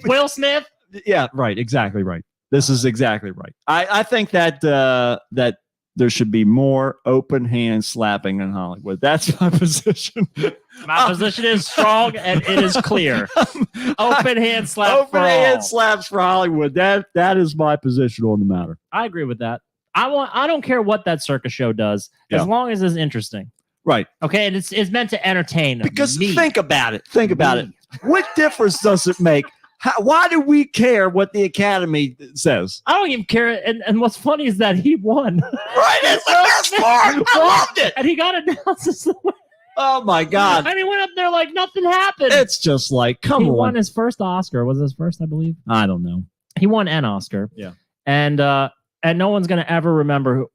Will Smith? Yeah, right. Exactly right. This is exactly right. I think that that there should be more open hand slapping in Hollywood. That's my position. My position is strong and it is clear. Open hand slap. Open hand slaps for Hollywood. That is my position on the matter. I agree with that. I don't care what that circus show does, as long as it's interesting. Right. Okay, and it's meant to entertain. Because think about it. What difference does it make? Why do we care what the Academy says? I don't even care. And what's funny is that he won. Right. It's the best part. I loved it. And he got announced as the winner. Oh my God. And he went up there like nothing happened. It's just like, come on. He won his first Oscar. Was it his first, I believe? I don't know. He won an Oscar. Yeah. And no one's going to ever remember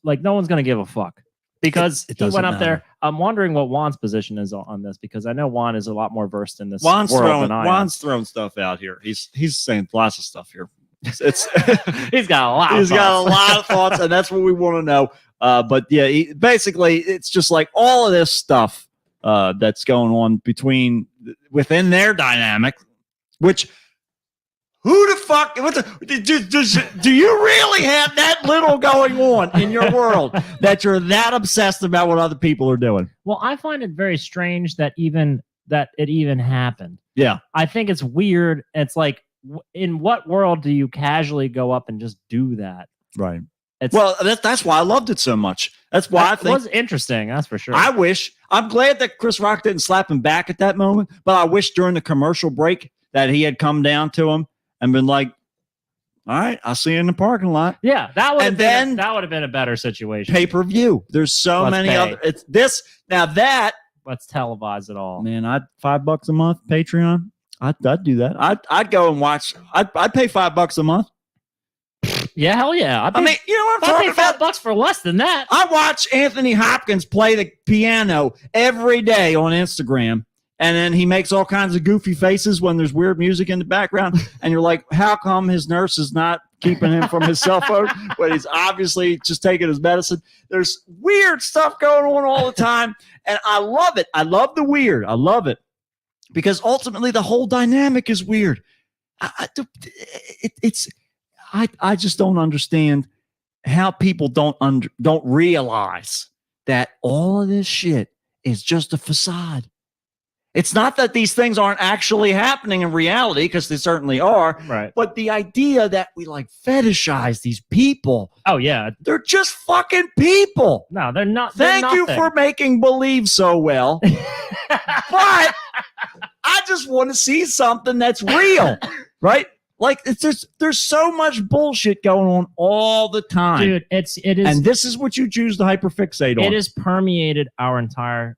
no one's going to give a fuck. Because he went up there. I'm wondering what Juan's position is on this, because I know Juan is a lot more versed in this world than I am. Juan's throwing stuff out here. He's saying lots of stuff here. It's he's got a lot. He's got a lot of thoughts, and that's what we want to know. But yeah, basically, it's just like all of this stuff that's going on within their dynamic, which. Who the fuck? Do you really have that little going on in your world that you're that obsessed about what other people are doing? Well, I find it very strange that it even happened. Yeah, I think it's weird. It's like, in what world do you casually go up and just do that? Right. That's why I loved it so much. That's why I think it was interesting. That's for sure. I'm glad that Chris Rock didn't slap him back at that moment, but I wish during the commercial break that he had come down to him and been like, all right, I'll see you in the parking lot. Yeah, that would have been a better situation. Pay-per-view. There's so many other. It's this now that let's televise it all. Man, I'd $5 a month Patreon. I'd do that. I'd go and watch. I'd pay $5 a month. Yeah, hell yeah. You know what I'm talking about? $5 for less than that. I watch Anthony Hopkins play the piano every day on Instagram. And then he makes all kinds of goofy faces when there's weird music in the background. And you're like, how come his nurse is not keeping him from his cell phone when he's obviously just taking his medicine? There's weird stuff going on all the time. And I love it. I love the weird. I love it. Because ultimately the whole dynamic is weird. I just don't understand how people don't realize that all of this shit is just a facade. It's not that these things aren't actually happening in reality, because they certainly are. Right. But the idea that we like fetishize these people. Oh, yeah. They're just fucking people. No, they're not. Thank you for making believe so well. But I just want to see something that's real. Right? Like there's so much bullshit going on all the time. Dude, it is. And this is what you choose to hyperfixate on. It has permeated our entire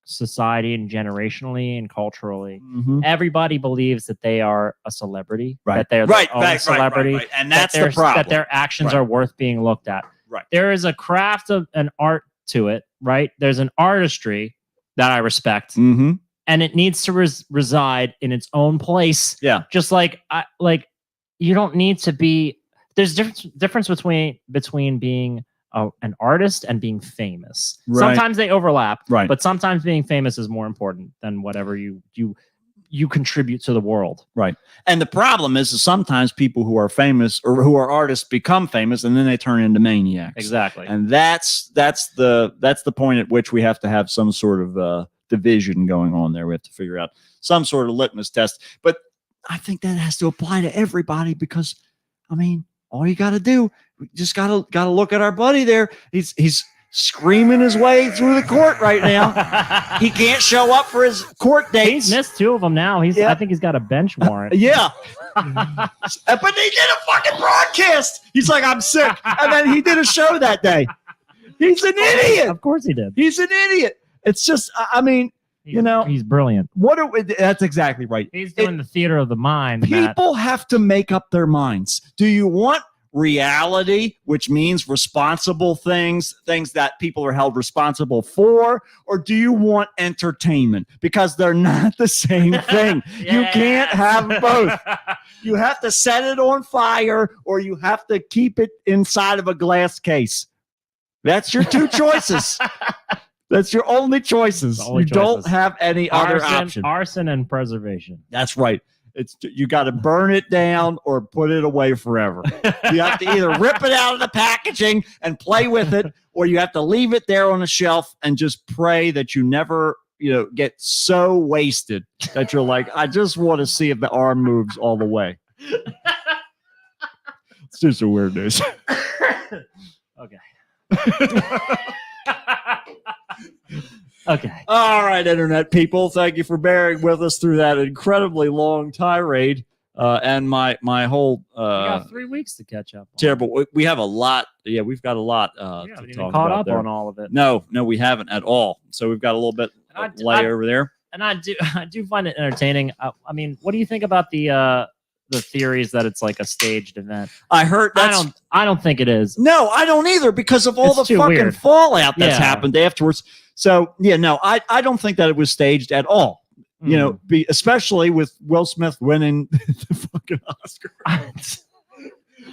society and generationally and culturally. Mm-hmm. Everybody believes that they are a celebrity, right? That they're their own celebrity, right. And that's the problem. That their actions are worth being looked at. Right. There is a craft of an art to it, right? There's an artistry that I respect, mm-hmm. and it needs to reside in its own place. Yeah, just you don't need to be. There's difference between being an artist and being famous. Right. Sometimes they overlap, right? But sometimes being famous is more important than whatever you contribute to the world, right? And the problem is sometimes people who are famous or who are artists become famous, and then they turn into maniacs. Exactly, and that's the point at which we have to have some sort of division going on there. We have to figure out some sort of litmus test. But I think that has to apply to everybody, because I mean, all you got to do, we just got to look at our buddy there. He's screaming his way through the court right now. He can't show up for his court dates. He's missed 2 of them now. I think he's got a bench warrant. Yeah. But they did a fucking broadcast. He's like, I'm sick. And then he did a show that day. He's an idiot. Of course he did. He's an idiot. It's just, I mean, he's brilliant. That's exactly right. He's doing the theater of the mind. People have to make up their minds. Do you want reality, which means responsible things that people are held responsible for, or do you want entertainment? Because they're not the same thing. You can't have both. You have to set it on fire, or you have to keep it inside of a glass case. That's your 2 choices. That's your only choises. You don't have any other option. Arson and preservation. That's right. You got to burn it down or put it away forever. You have to either rip it out of the packaging and play with it, or you have to leave it there on a shelf and just pray that you never, get so wasted that you're like, I just want to see if the arm moves all the way. It's just a weird news. Okay. Okay. All right, internet people. Thank you for bearing with us through that incredibly long tirade. And my whole we got 3 weeks to catch up on. Terrible. We have a lot. Yeah, we've got a lot we to haven't talk even caught about up there. on all of it. No, we haven't at all. So we've got a little bit of delay over there. And I do find it entertaining. I mean, what do you think about the theories that it's like a staged event? I heard I don't think it is. No, I don't either, because of all It's the too fucking weird. fallout that's Yeah. happened afterwards. So yeah, no, I don't think that it was staged at all. You know, especially with Will Smith winning the fucking Oscar.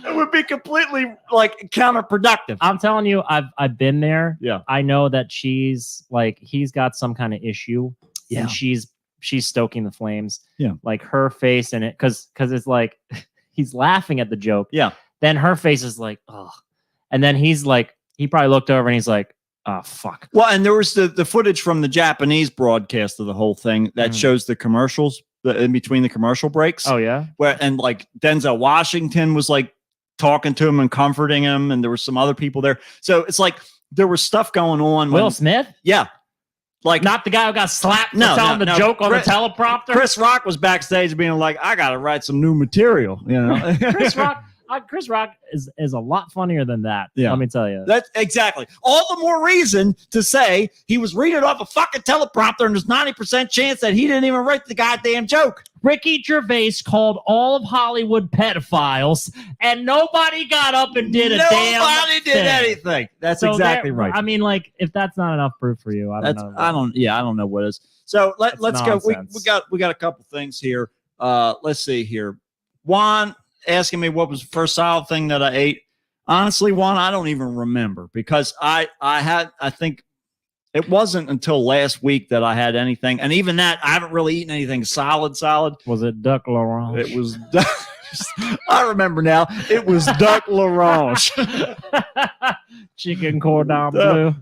It would be completely like counterproductive. I'm telling you, I've been there. Yeah. I know that she's like, he's got some kind of issue. Yeah. And she's stoking the flames. Yeah. Like her face in it, because it's like he's laughing at the joke. Yeah. Then her face is like, oh. And then he's like, he probably looked over and he's like, oh fuck. Well, and there was the footage from the Japanese broadcast of the whole thing that shows the commercials in between the commercial breaks. Oh yeah. And like Denzel Washington was like talking to him and comforting him, and there were some other people there. So it's like there was stuff going on. Will Smith? Yeah. Like not the guy who got slapped for telling the joke on the teleprompter. Chris Rock was backstage being like, I gotta write some new material, you know. Chris Rock is a lot funnier than that. Yeah. Let me tell you. That's exactly. All the more reason to say he was reading off a fucking teleprompter and there's 90% chance that he didn't even write the goddamn joke. Ricky Gervais called all of Hollywood pedophiles, and nobody got up and did a damn thing. Nobody did anything. That's so exactly right. I mean, like, if that's not enough proof for you, I don't know. I don't know what is. So let's go. We got a couple things here. Let's see here. Juan asking me what was the first solid thing that I ate. Honestly, Juan, I don't even remember, because I think it wasn't until last week that I had anything, and even that I haven't really eaten anything solid. Was it duck l'orange? It was. I remember now. It was duck l'orange. Chicken cordon bleu.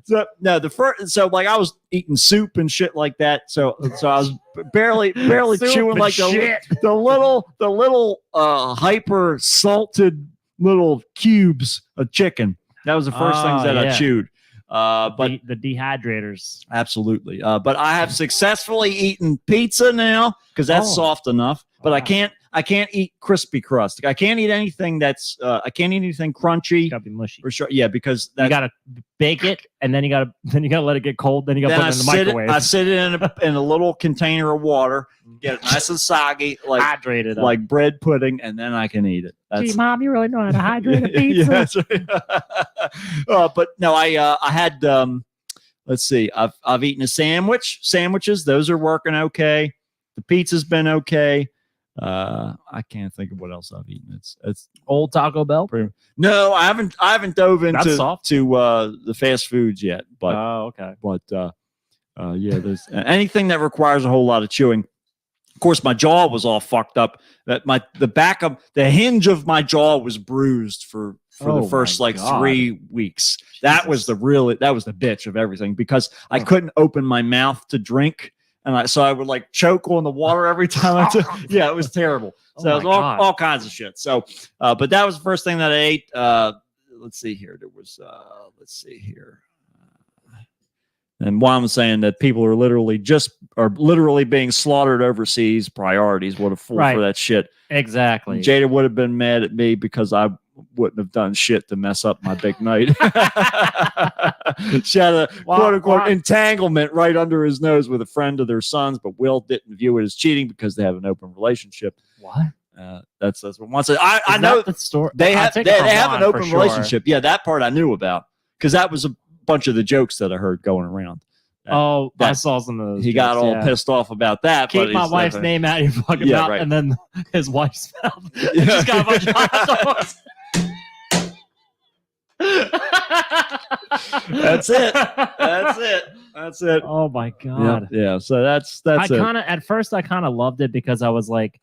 So like I was eating soup and shit like that. So I was barely chewing like the little hyper salted little cubes of chicken. That was the first things that I chewed. But the dehydrators. Absolutely. But I have successfully eaten pizza now, because that's soft enough. But I can't eat crispy crust. I can't eat anything that's I can't eat anything crunchy. Gotta be mushy. For sure. Yeah, because you gotta bake it, and then you gotta let it get cold. Then you gotta put it in the microwave. I sit it in a little container of water, get it nice and soggy, like hydrated, like bread pudding, and then I can eat it. Gee, Mom, you really know how to hydrate a pizza. Yeah, that's right. But no, I had let's see, I've eaten a sandwiches. Those are working okay. The pizza's been okay. I can't think of what else I've eaten. It's old Taco Bell. No, I haven't dove into the fast foods yet. But okay. But yeah, there's anything that requires a whole lot of chewing. Of course, my jaw was all fucked up. That the hinge of my jaw was bruised for the first 3 weeks. Jesus. That was the bitch of everything, because I couldn't open my mouth to drink. And so I would like choke on the water every time I took. Yeah, it was terrible. So it was all kinds of shit. So, but that was the first thing that I ate. Let's see here. There was, let's see here. And Juan was saying that people are literally being slaughtered overseas. Priorities. What a fool for that shit. Exactly. Jada would have been mad at me because I wouldn't have done shit to mess up my big night. She had a quote unquote entanglement right under his nose with a friend of their sons, but Will didn't view it as cheating because they have an open relationship. What? That's what Juan said. I know the story. They have an open relationship. Yeah, that part I knew about because that was a bunch of the jokes that I heard going around. I saw some of those. He got all pissed off about that. Keep my wife's name out of your fucking mouth, and then his wife's mouth. Just got a bunch of hot dogs. That's it. Oh my god. Yeah. So that's it. At first I kind of loved it because I was like,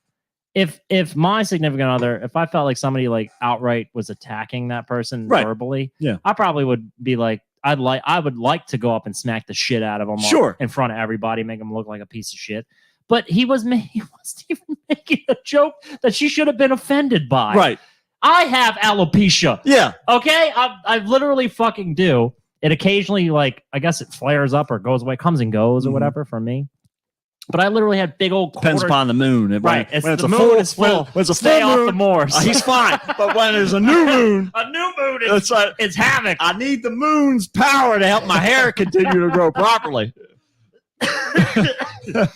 if my significant other, if I felt like somebody like outright was attacking that person verbally, I probably would be like, I would like to go up and smack the shit out of him in front of everybody, make him look like a piece of shit. But he wasn't even making a joke that she should have been offended by. Right. I have alopecia. Yeah. Okay? I literally fucking do. It occasionally, like, I guess it flares up or goes away, comes and goes or whatever for me. But I literally had big old depends upon the moon. Right. When the moon is full. When it's a stay full off moon, the moors. He's fine. But when there's a new moon, it's havoc. I need the moon's power to help my hair continue to grow properly. I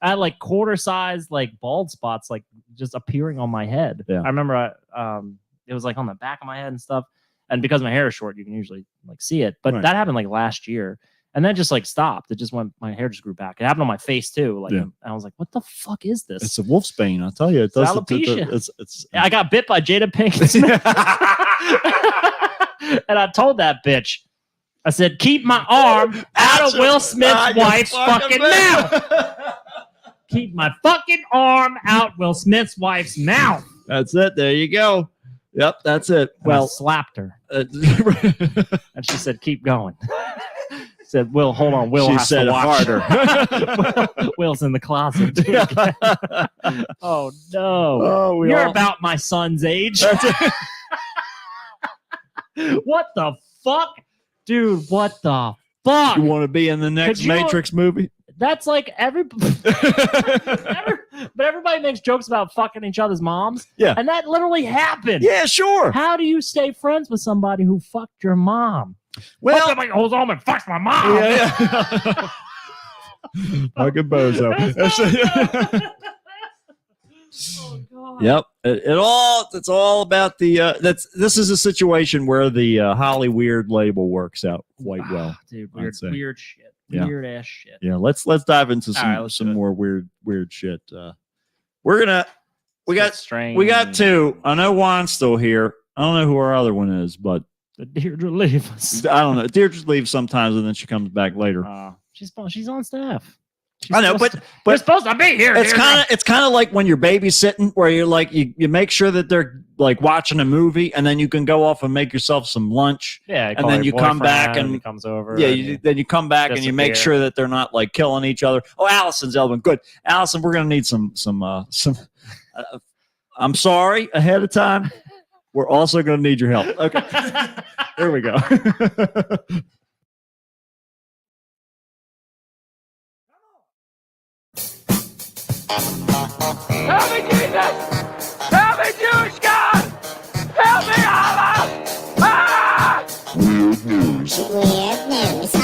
had like quarter size like bald spots like just appearing on my head. Yeah. I remember it was like on the back of my head and stuff. And because my hair is short, you can usually like see it. But that happened like last year. And then just like stopped. It just went. My hair just grew back. It happened on my face too. Like, and I was like, "What the fuck is this?" It's a wolf's bane. I'll tell you. It does. Alopecia. I got bit by Jada Pinkett Smith, and I told that bitch, I said, "Keep my arm out of Will Smith's wife's fucking mouth. Keep my fucking arm out Will Smith's wife's mouth." That's it. There you go. Yep, that's it. And I slapped her, and she said, "Keep going." Said, Will, hold on. Will has to watch harder. Will's in the closet. Oh, no. You're about my son's age. What the fuck? Dude, what the fuck? You want to be in the next Matrix movie? That's like but everybody makes jokes about fucking each other's moms. Yeah. And that literally happened. Yeah, sure. How do you stay friends with somebody who fucked your mom? Well, somebody holds on and fucks my mom. Yeah. Fucking bozo. Oh, God. Yep. It's all about the this is a situation where the Holly Weird label works out quite well. Dude, weird shit. Yeah. Weird ass shit. Yeah, let's dive into some more weird shit. We got two. I know Juan's still here. I don't know who our other one is, but Deirdre leaves. I don't know. Deirdre leaves sometimes and then she comes back later. She's on staff. I know, but you're supposed to be here. It's kind of like when you're babysitting, where you're like you make sure that they're like watching a movie, and then you can go off and make yourself some lunch. Yeah, and then you come back and he comes over. Yeah, then you come back and you make sure that they're not like killing each other. Oh, Allison's Elvin, good. Allison, we're gonna need some. I'm sorry ahead of time. We're also gonna need your help. Okay, there we go. Help me, Jesus! Help me, Jewish God! Help me, Allah! Ah! Weird news on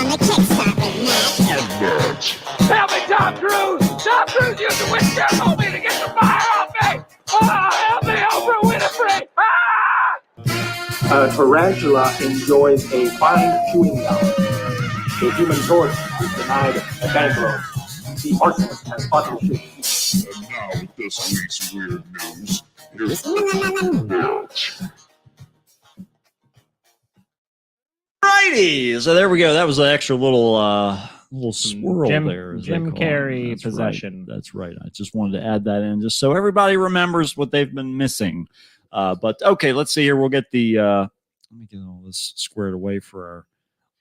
the Kickstarter net. Help me, Tom Cruise! Tom Cruise used the witch on me to get the fire off me! Help me, Oprah Winfrey! A tarantula enjoys a fine chewing gum. A human torch is denied a bank loan. The arsonist has bottle shit. And now with this week's weird news, here's Righty. So there we go. That was an extra little swirl there. Jim Carrey possession. Right. That's right. I just wanted to add that in just so everybody remembers what they've been missing. But okay, let's see here. We'll get the let me get all this squared away for our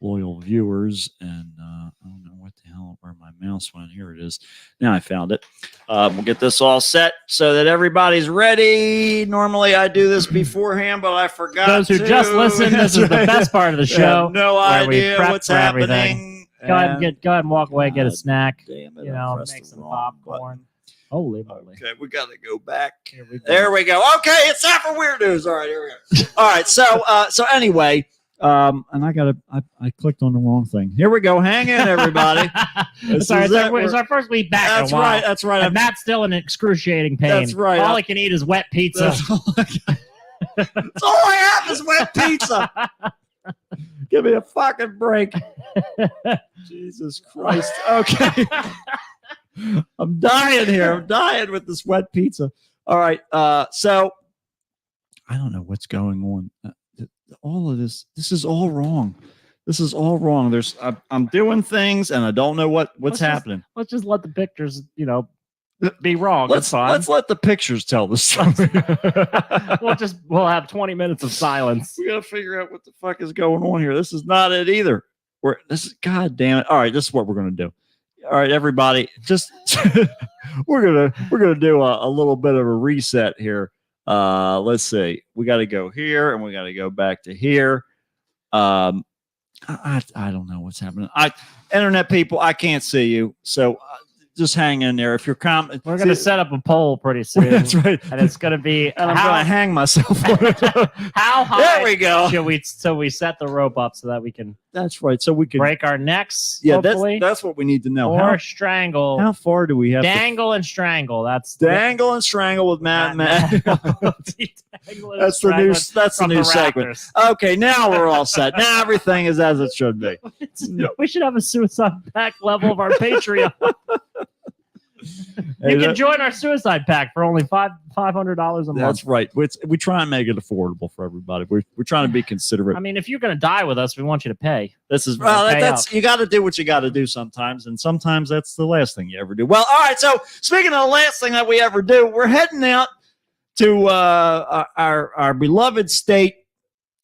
loyal viewers, and I don't know what the hell where my mouse went. Here it is. Now I found it. We'll get this all set so that everybody's ready. Normally I do this beforehand, but I forgot. Those who just listen, this is the best part of the show. No idea what's happening. Go ahead and walk away, get a snack. Damn it, You I know, pressed make the some wrong popcorn. Holy moly. Okay, we got to go back. Here we go. There we go. Okay, it's time for weird news. All right, here we go. All right, so anyway, and I clicked on the wrong thing. Here we go. Hang in, everybody. It's our first week back. That's in a while. right. That's right. And Matt's still in excruciating pain. That's right. All he can eat is wet pizza. That's all I have is wet pizza. Give me a fucking break. Jesus Christ. Okay. I'm dying here. I'm dying with this wet pizza. All right. So I don't know what's going on. All of this is all wrong. This is all wrong. I'm doing things and I don't know what's happening. Let's just let the pictures, be wrong. Let's let the pictures tell the story. We'll have 20 minutes of silence. We gotta figure out what the fuck is going on here. This is not it either. God damn it. All right, this is what we're gonna do. All right, everybody, just we're gonna do a little bit of a reset here. Let's see. We got to go here and we got to go back to here. I don't know what's happening. Internet people, I can't see you, so just hang in there. If you're we're gonna set up a poll pretty soon. That's right, and it's gonna be. And I'm gonna hang myself. How high? There we go. So we set the rope up so that we can. That's right. So we can break our necks. Yeah, hopefully. that's what we need to know. Or strangle. How far do we have? Dangle and strangle. That's dangle and strangle with Matt. That's the new segment. Okay, now we're all set. Now everything is as it should be. We should have a suicide pact level of our Patreon. You can join our suicide pact for only $500 a month. That's right. We try and make it affordable for everybody. We're trying to be considerate. I mean, if you're going to die with us, we want you to pay. That's you got to do what you got to do sometimes, and sometimes that's the last thing you ever do. Well, all right. So speaking of the last thing that we ever do, we're heading out to our beloved state.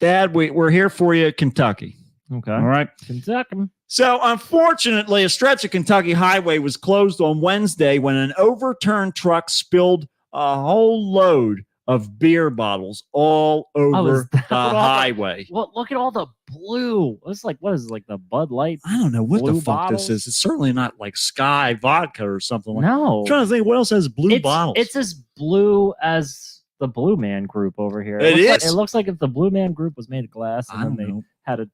Dad, we're here for you, Kentucky. Okay. All right, Kentucky. So, unfortunately, a stretch of Kentucky highway was closed on Wednesday when an overturned truck spilled a whole load of beer bottles all over the highway. Well, look at all the blue. It's like, what is it, like the Bud Light? I don't know what the fuck bottles? this is. It's certainly not like Sky vodka or something like that. No. I'm trying to think what else has blue bottles. It's as blue as the Blue Man Group over here. It looks like if the Blue Man Group was made of glass and then know. they had a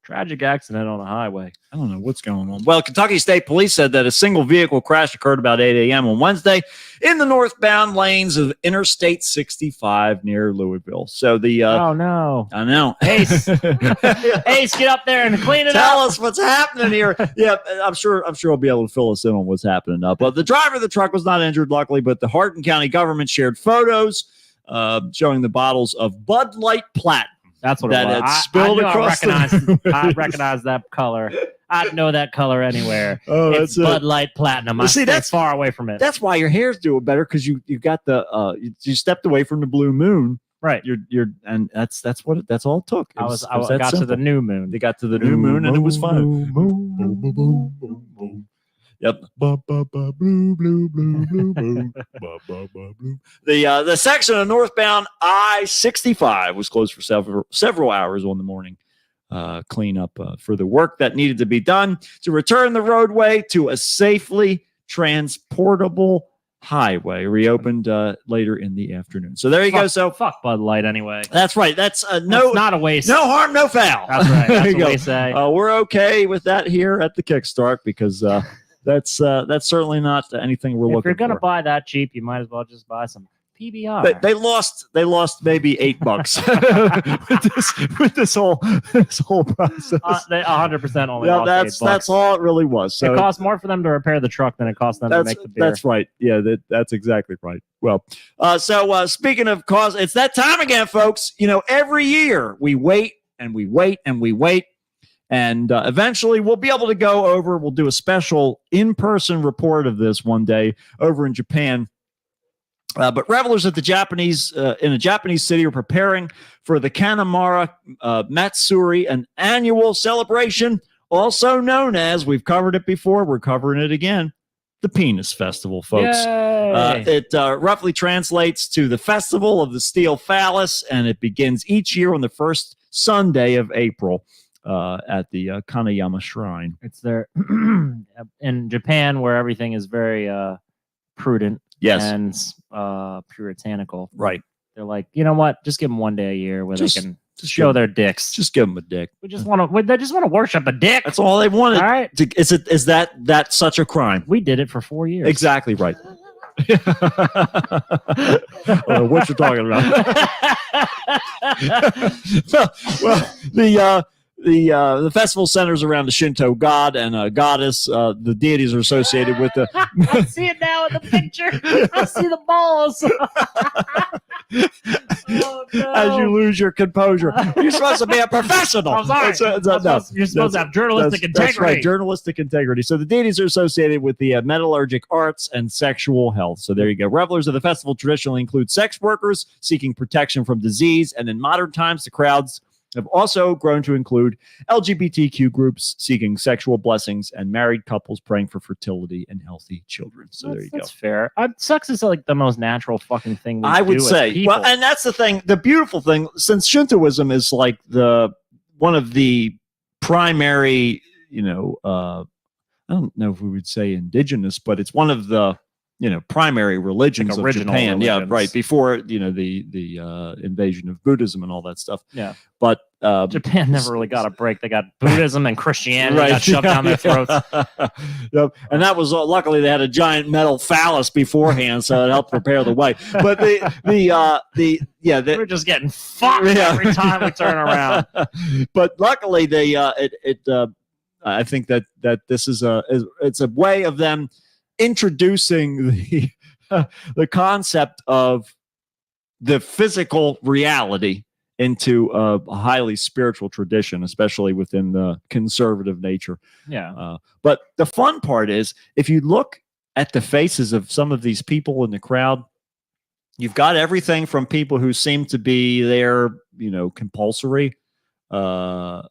tragic accident on a highway. I don't know what's going on. Well, Kentucky State Police said that a single vehicle crash occurred about 8 a.m. on Wednesday in the northbound lanes of Interstate 65 near Louisville. So oh no, I know. Ace, Ace, get up there and clean it up. Tell us what's happening here. Yeah, I'm sure I'll be able to fill us in on what's happening now. But the driver of the truck was not injured, luckily. But the Hardin County government shared photos showing the bottles of Bud Light Platinum. That's what it was. Had spilled across I recognize that color. I know that color anywhere. Oh, it's Bud Light Platinum. I stay far away from it. That's why your hair's doing better, because you got the you stepped away from the blue moon. Right. And that's all it took. I got to the new moon. They got to the new moon and it was fine. Yep. The section of northbound I-65 was closed for several hours on the morning cleanup for the work that needed to be done to return the roadway to a safely transportable highway. Reopened later in the afternoon. So there you go. So fuck Bud Light anyway. That's right. That's not a waste. No harm, no foul. That's right. That's what we say. We're okay with that here at the Kickstart because that's certainly not anything we're looking for. If you're going to buy that cheap, you might as well just buy some PBR. They lost maybe $8 with this whole process. They 100% only lost $8. That's all it really was. So it cost more for them to repair the truck than it cost them to make the beer. That's right. Yeah, that's exactly right. Well, so speaking of cause, it's that time again, folks. Every year we wait and we wait and we wait. And eventually we'll be able to go over. We'll do a special in-person report of this one day over in Japan. But revelers at in a Japanese city are preparing for the Kanamara Matsuri, an annual celebration, also known as, we've covered it before, we're covering it again, the Penis Festival, folks. It roughly translates to the Festival of the Steel Phallus, and it begins each year on the first Sunday of April. at the Kaneyama Shrine. It's there in Japan where everything is very prudent and puritanical. Right. They're like, you know what? Just give them one day a year where they can show their dicks. Just give them a dick. They just want to worship a dick. That's all they wanted. All right. Is that such a crime? We did it for 4 years. Exactly right. What you're talking about? well, the festival centers around the Shinto god and a goddess. The deities are associated with the. I see it now in the picture. I see the balls. Oh, no. As you lose your composure, you're supposed to be a professional. I'm sorry. You're supposed to have journalistic integrity. That's right, journalistic integrity. So the deities are associated with the metallurgic arts and sexual health. So there you go. Revelers of the festival traditionally include sex workers seeking protection from disease, and in modern times, the crowds have also grown to include LGBTQ groups seeking sexual blessings and married couples praying for fertility and healthy children. So there you go. That's fair. Sex is like the most natural fucking thing I would say. Well, and that's the thing. The beautiful thing, since Shintoism is like one of the primary, I don't know if we would say indigenous, but it's one of the primary religions of Japan. Yeah, right. Before the invasion of Buddhism and all that stuff. Yeah, but Japan never really got a break. They got Buddhism and Christianity got shoved down their throats. Yep. And that was luckily they had a giant metal phallus beforehand, so it helped prepare the way. But we're just getting fucked every time we turn around. But luckily I think that this is it's a way of them introducing the concept of the physical reality into a highly spiritual tradition, especially within the conservative nature. Yeah. But the fun part is, if you look at the faces of some of these people in the crowd, you've got everything from people who seem to be there, compulsory, but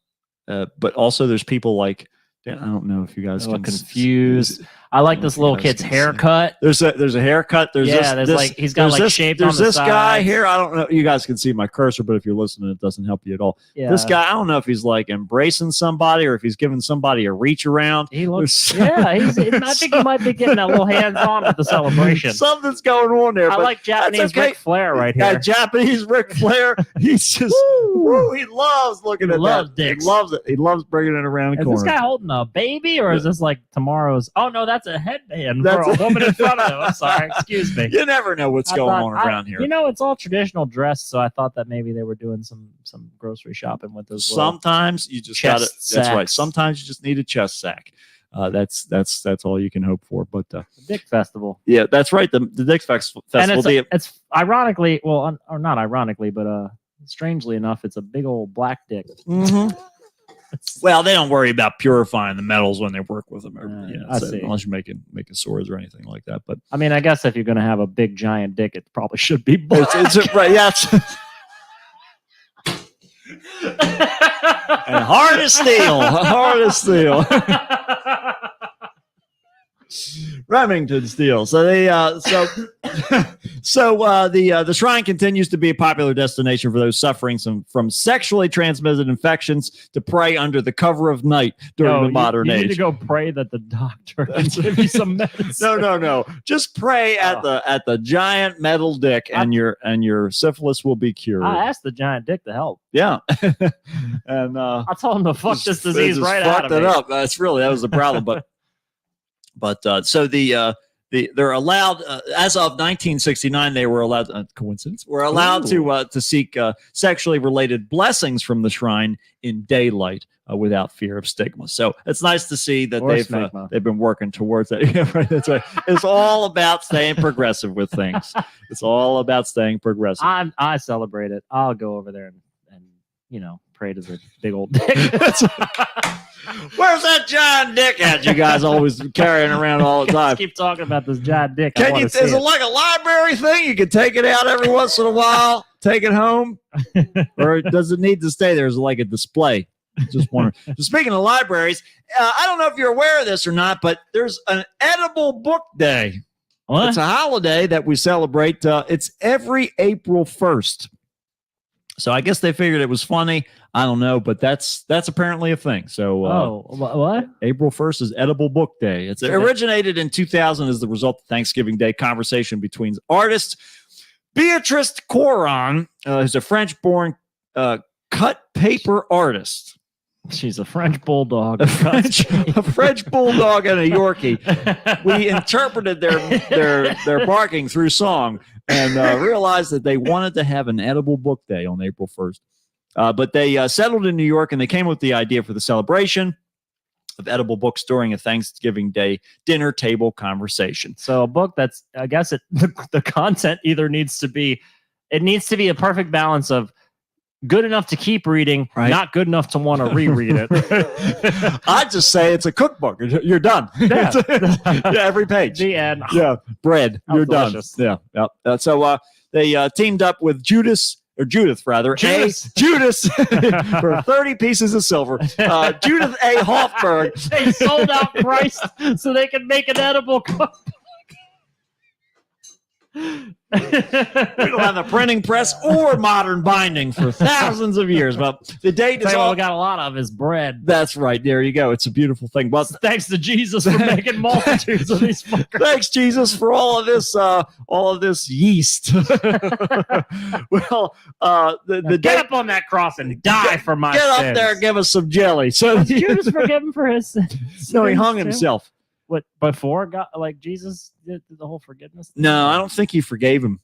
also there's people like, I don't know if you guys can confused. I like this little kid's haircut. There's a haircut. He's got shaped on the this sides. guy here. I don't know. You guys can see my cursor, but if you're listening, it doesn't help you at all. Yeah. This guy, I don't know if he's like embracing somebody or if he's giving somebody a reach around. He looks. I think he might be getting a little hands on with the celebration. Something's going on there. I like Japanese Ric Flair right here. Japanese Ric Flair. He's just. He loves looking at that. Dicks. He loves it. He loves bringing it around the corner. Is this guy holding a baby, or is this like tomorrow's? Oh no, that's a headband for a woman in front of him. I'm sorry, excuse me. You never know what's going on around here. It's all traditional dress, so I thought that maybe they were doing some grocery shopping with those. Sometimes you just got it. That's right. Sometimes you just need a chest sack. That's all you can hope for. But the Dick Festival. Yeah, that's right. The Dick Festival. And it's ironically, or not ironically, but strangely enough, it's a big old black dick. Mm-hmm. Well, they don't worry about purifying the metals when they work with them, unless you're making swords or anything like that. But I mean, I guess if you're going to have a big giant dick, it probably should be black. It's right, yeah. And hard as steel. Remington steel. So the shrine continues to be a popular destination for those suffering from sexually transmitted infections to pray under the cover of night during the modern age. You need to go pray that the doctor can give you some medicine. No. Just pray at the giant metal dick, and your syphilis will be cured. I asked the giant dick to help. Yeah, and I told him to fuck this disease right out of me. Fucked it up. That was the problem, But so they're allowed as of 1969. They were allowed. Coincidence? Were allowed to seek sexually related blessings from the shrine in daylight without fear of stigma. So it's nice to see that they've been working towards that. Yeah, right, that's right. It's all about staying progressive with things. It's all about staying progressive. I celebrate it. I'll go over there and pray to the big old dick. Where's that giant dick at you guys always carrying around all the time? Keep talking about this giant dick. Is it like a library thing? You can take it out every once in a while, take it home? Or does it need to stay there as like a display? Just wondering. So speaking of libraries, I don't know if you're aware of this or not, but there's an edible book day. What? It's a holiday that we celebrate. It's every April 1st. So I guess they figured it was funny. I don't know, but that's apparently a thing. So what? April 1st is Edible Book Day. It originated in 2000 as the result of Thanksgiving Day conversation between artist Beatrice Coron, who's a French-born cut paper artist. She's a French bulldog. A French bulldog and a Yorkie. We interpreted their barking through song and realized that they wanted to have an edible book day on April 1st. But they settled in New York, and they came up with the idea for the celebration of edible books during a Thanksgiving Day dinner table conversation. So a book that's, I guess the content either needs to be a perfect balance of good enough to keep reading, not good enough to want to reread it. I'd just say it's a cookbook. You're done. Yeah. Every page. The end. Yeah, bread. How You're delicious. done. Yeah. So they teamed up with Judith for 30 pieces of silver. Judith A. Hoffberg. They sold out Christ so they could make an edible cookbook. We don't have the printing press or modern binding for thousands of years, but the date is all we got a lot of is bread. That's right. There you go. It's a beautiful thing. Well, thanks to Jesus for making multitudes of these fuckers. Thanks, Jesus, for all of this yeast. Well, the get up on that cross and die for my sins. Get up there and give us some jelly. So Judas forgive him for his sins. No, he hung himself. What, before God, like Jesus did the whole forgiveness thing? No, I don't think he forgave him.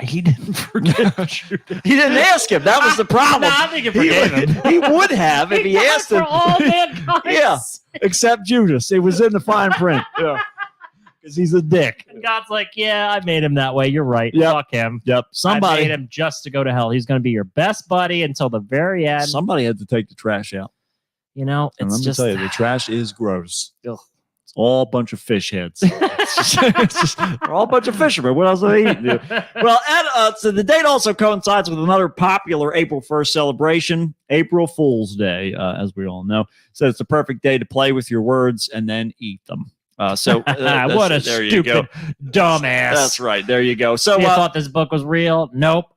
He didn't forgive Judas. He didn't ask him. That was the problem. No, I think he forgave him. He would have if he asked him. For all mankind. Yeah, except Judas. It was in the fine print. Yeah, because he's a dick. And God's like, yeah, I made him that way. You're right. Yep. Fuck him. Yep. I made him just to go to hell. He's going to be your best buddy until the very end. Somebody had to take the trash out. You know, and it's let me tell you, the trash is gross. Ugh. It's all a bunch of fish heads. They're all a bunch of fishermen. What else do they eat? Well, so the date also coincides with another popular April 1st celebration, April Fool's Day, as we all know. So it's the perfect day to play with your words and then eat them. What a stupid dumbass. That's right. There you go. So you thought this book was real? Nope.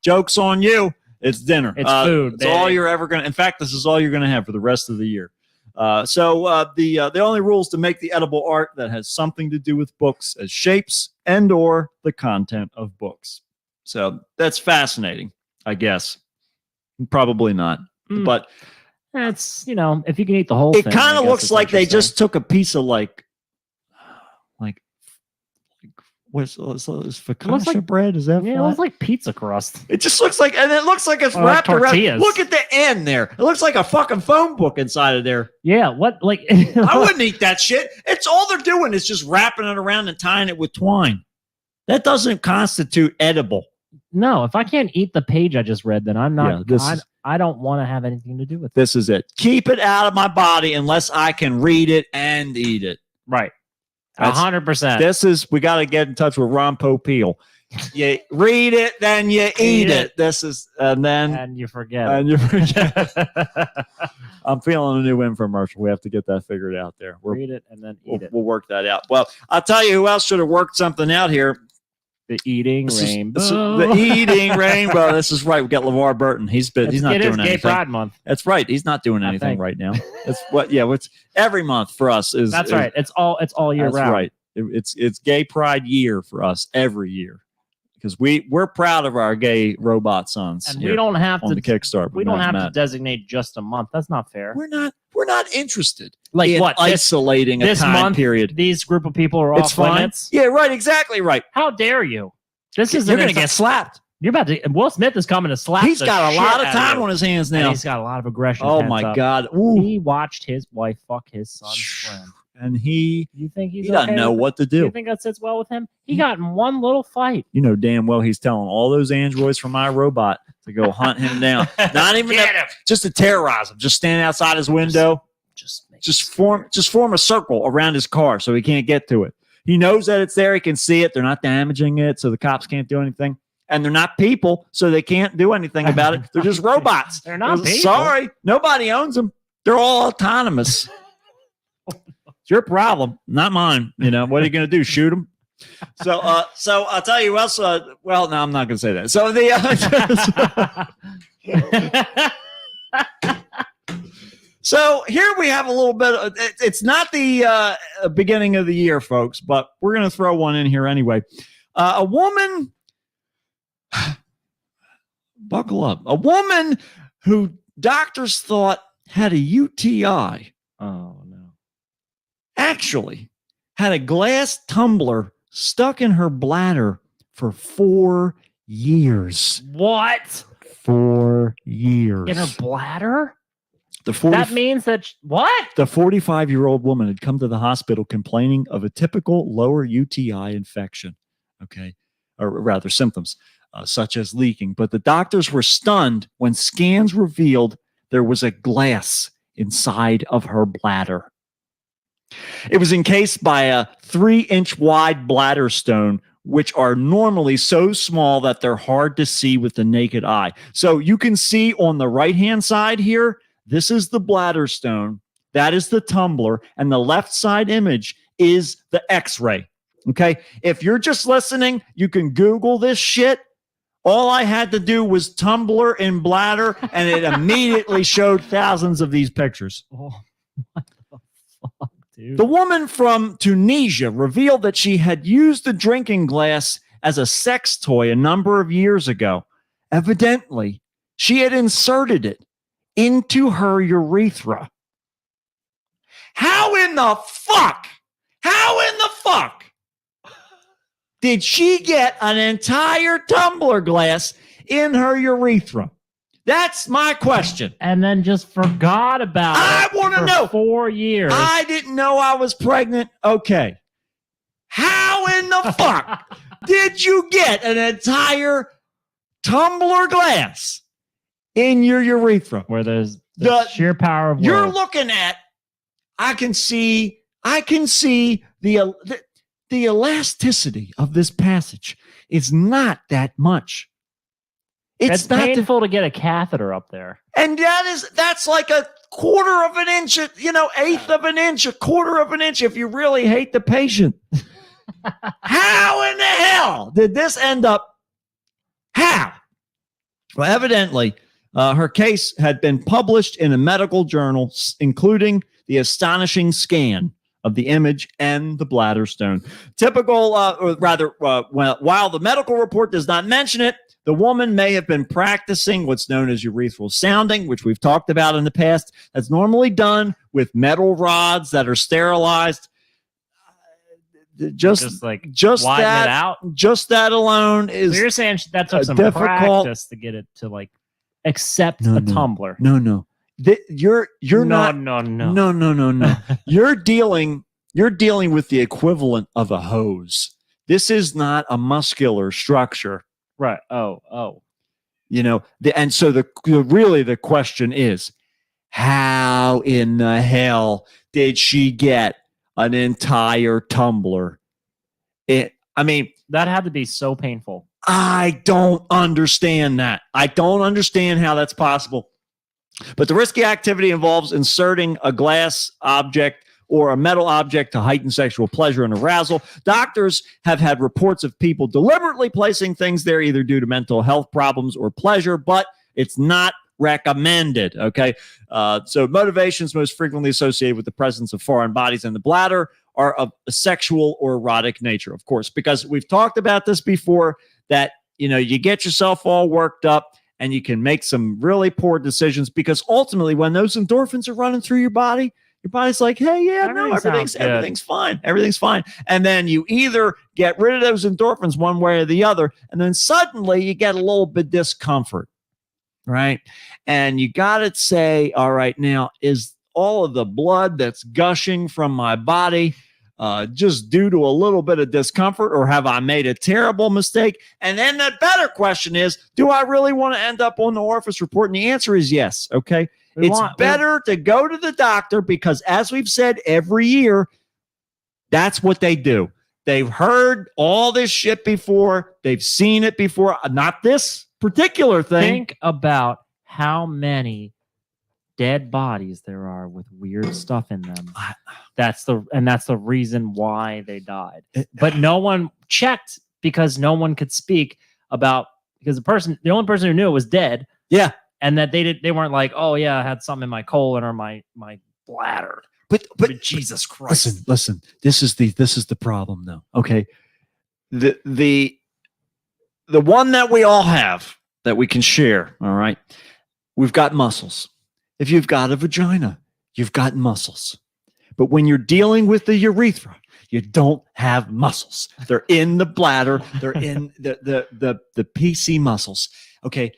Joke's on you. It's dinner. It's food. It's all you're ever going to. In fact, this is all you're going to have for the rest of the year. The only rules to make the edible art that has something to do with books as shapes and or the content of books. So that's fascinating, I guess. Probably not, but that's, if you can eat the whole thing. It kind of looks like they just took a piece of what's focaccia bread? Is that? Yeah, it looks like pizza crust. It just looks like, and it looks like it's wrapped around. Look at the end there. It looks like a fucking phone book inside of there. Yeah, what like? I wouldn't eat that shit. It's all they're doing is just wrapping it around and tying it with twine. That doesn't constitute edible. No, if I can't eat the page I just read, then I'm not. I don't want to have anything to do with it. This is it. Keep it out of my body unless I can read it and eat it. Right. 100%. We got to get in touch with Ron Popeil. You read it, then you eat it. And you forget. I'm feeling a new infomercial. We have to get that figured out there. Read it and then eat it. We'll work that out. Well, I'll tell you who else should have worked something out here. The eating rainbow. The eating rainbow. This is right. We got LeVar Burton. He's not doing anything. It is Gay Pride Month. That's right. He's not doing anything right now. It's what's every month for us is. That's right. It's all year round. That's right. It's Gay Pride year for us every year because we're proud of our gay robot sons. And we don't have on to the Kickstarter. We don't have to designate just a month. That's not fair. We're not interested. Like in what? Isolating this a time month, period. These group of people are off limits. Yeah, right. Exactly right. How dare you? You're going to get slapped. You're about to. Will Smith is coming to slap. He's got a lot of time on his hands now. And he's got a lot of aggression. Oh my God! Ooh. He watched his wife fuck his son's friend, and you think he doesn't know what to do? You think that sits well with him? He got in one little fight. You know damn well he's telling all those androids from iRobot to go hunt him down. Not even just to terrorize him. Just stand outside his window. Just form a circle around his car so he can't get to it. He knows that it's there. He can see it. They're not damaging it, so the cops can't do anything. And they're not people, so they can't do anything about it. They're just robots. They're not people. Sorry, nobody owns them. They're all autonomous. It's your problem, not mine. What are you going to do? Shoot them? So I'll tell you else. Well, no, I'm not going to say that. So So here we have a little bit of, it's not the beginning of the year, folks, but we're going to throw one in here anyway. A woman, buckle up, a woman who doctors thought had a UTI. Oh, no. Actually had a glass tumbler stuck in her bladder for 4 years. What? 4 years. In her bladder? The that means that what? The 45-year-old woman had come to the hospital complaining of a typical lower UTI infection, okay, or rather symptoms such as leaking. But the doctors were stunned when scans revealed there was a glass inside of her bladder. It was encased by a 3-inch wide bladder stone, which are normally so small that they're hard to see with the naked eye. So you can see on the right-hand side here, this is the bladder stone. That is the tumbler. And the left side image is the x-ray. Okay. If you're just listening, you can Google this shit. All I had to do was tumbler and bladder, and it immediately showed thousands of these pictures. Oh, what the fuck, dude? The woman from Tunisia revealed that she had used the drinking glass as a sex toy a number of years ago. Evidently, she had inserted it into her urethra. How in the fuck did she get an entire tumbler glass in her urethra? That's my question. And then just forgot about it. I want to know. 4 years. I didn't know I was pregnant. Okay. How in the fuck did you get an entire tumbler glass in your urethra? Where there's the sheer power of will. You're looking at, I can see the elasticity of this passage is not that much. It's painful to get a catheter up there. And that's like a quarter of an inch, eighth of an inch, a quarter of an inch if you really hate the patient. How in the hell did this end up? How? Well, evidently, her case had been published in a medical journal, including the astonishing scan of the image and the bladder stone. While the medical report does not mention it, the woman may have been practicing what's known as urethral sounding, which we've talked about in the past. That's normally done with metal rods that are sterilized. Just that alone is. So you're saying that took some practice to get it to like accept a tumbler? No. You're not. No. You're dealing with the equivalent of a hose. This is not a muscular structure. Right. Oh. And so the question is, how in the hell did she get an entire tumbler? That had to be so painful. I don't understand that. I don't understand how that's possible. But the risky activity involves inserting a glass object or a metal object to heighten sexual pleasure and arousal. Doctors have had reports of people deliberately placing things there either due to mental health problems or pleasure, but it's not recommended, okay? So motivations most frequently associated with the presence of foreign bodies in the bladder are of a sexual or erotic nature, of course, because we've talked about this before, that, you get yourself all worked up and you can make some really poor decisions, because ultimately when those endorphins are running through your body's like, hey, yeah, everything's fine. Everything's fine. And then you either get rid of those endorphins one way or the other, and then suddenly you get a little bit discomfort, right? And you got to say, all right, now, is all of the blood that's gushing from my body just due to a little bit of discomfort, or have I made a terrible mistake? And then the better question is, do I really want to end up on the orifice report? And the answer is yes, okay? It's better to go to the doctor, because as we've said every year, that's what they do. They've heard all this shit before. They've seen it before. Not this particular thing. Think about how many dead bodies there are with weird stuff in them. That's the reason why they died. But no one checked, because no one could speak about, because the only person who knew it was dead. Yeah. and that they weren't like, oh yeah, I had something in my colon or my bladder. But Jesus Christ. Listen. This is the problem, though. Okay, the one that we all have that we can share. All right, we've got muscles. If you've got a vagina, you've got muscles. But when you're dealing with the urethra, you don't have muscles. They're in the bladder. They're in the PC muscles. Okay,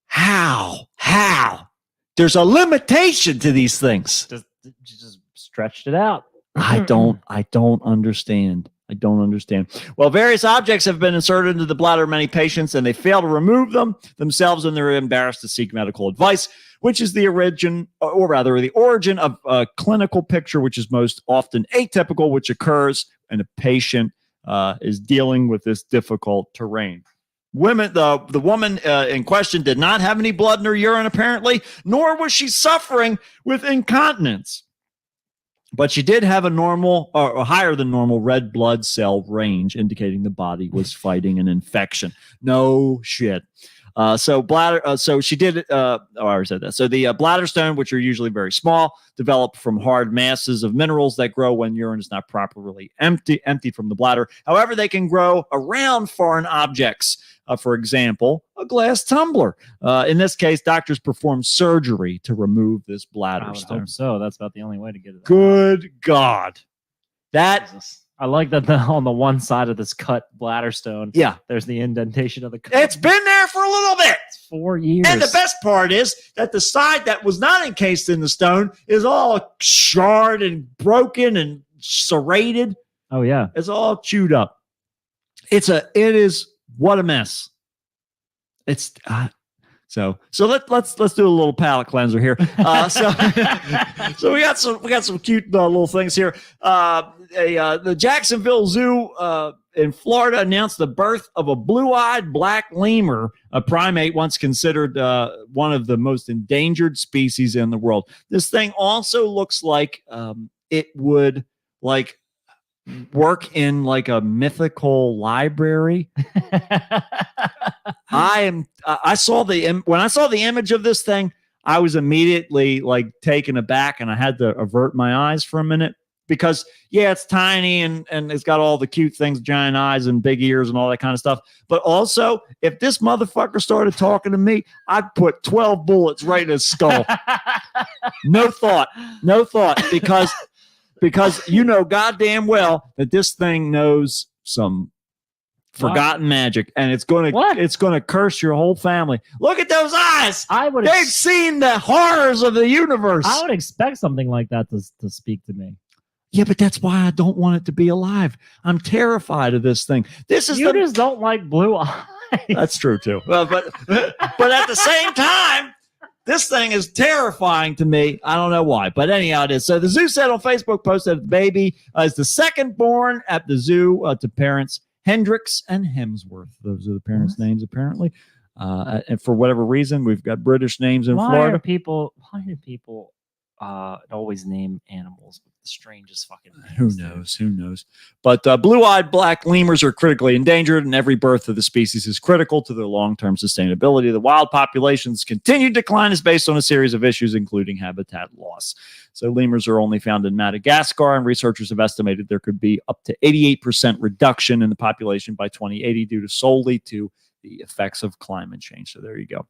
how? There's a limitation to these things. Just stretched it out. I don't understand. Well, various objects have been inserted into the bladder of many patients, and they fail to remove them themselves, and they're embarrassed to seek medical advice, which is the origin of a clinical picture, which is most often atypical, which occurs when a patient is dealing with this difficult terrain. The woman in question did not have any blood in her urine, apparently, nor was she suffering with incontinence. But she did have a normal or higher than normal red blood cell range, indicating the body was fighting an infection. No shit. So she did. I already said that. So the bladder stone, which are usually very small, develop from hard masses of minerals that grow when urine is not properly emptied from the bladder. However, they can grow around foreign objects. For example, a glass tumbler. In this case, doctors performed surgery to remove this bladder stone. So that's about the only way to get it. Good God. I like that on the one side of this cut bladder stone. Yeah. There's the indentation of the cut. It's been there for a little bit. It's 4 years. And the best part is that the side that was not encased in the stone is all charred and broken and serrated. Oh, yeah. It's all chewed up. It is what a mess. It's so let's do a little palate cleanser here. So we got some cute little things here. The Jacksonville Zoo in Florida announced the birth of a blue-eyed black lemur, a primate once considered one of the most endangered species in the world. This thing also looks like it would work in like a mythical library. When I saw the image of this thing, I was immediately taken aback, and I had to avert my eyes for a minute because it's tiny and it's got all the cute things, giant eyes and big ears and all that kind of stuff. But also, if this motherfucker started talking to me, I'd put 12 bullets right in his skull. No thought, because you know goddamn well that this thing knows some forgotten magic, and it's gonna curse your whole family. Look at those eyes. They've seen the horrors of the universe. I would expect something like that to speak to me. Yeah, but that's why I don't want it to be alive. I'm terrified of this thing. You just don't like blue eyes. That's true too. Well, but at the same time, this thing is terrifying to me. I don't know why, but anyhow, it is. So the zoo said on Facebook post that the baby is the second born at the zoo to parents Hendricks and Hemsworth. Those are the parents' names, apparently. And for whatever reason, we've got British names in Florida. Why do people always name animals with the strangest fucking names? Who knows? But blue-eyed black lemurs are critically endangered, and every birth of the species is critical to their long-term sustainability. The wild population's continued decline is based on a series of issues, including habitat loss. So lemurs are only found in Madagascar, and researchers have estimated there could be up to 88% reduction in the population by 2080 due solely to the effects of climate change. So there you go.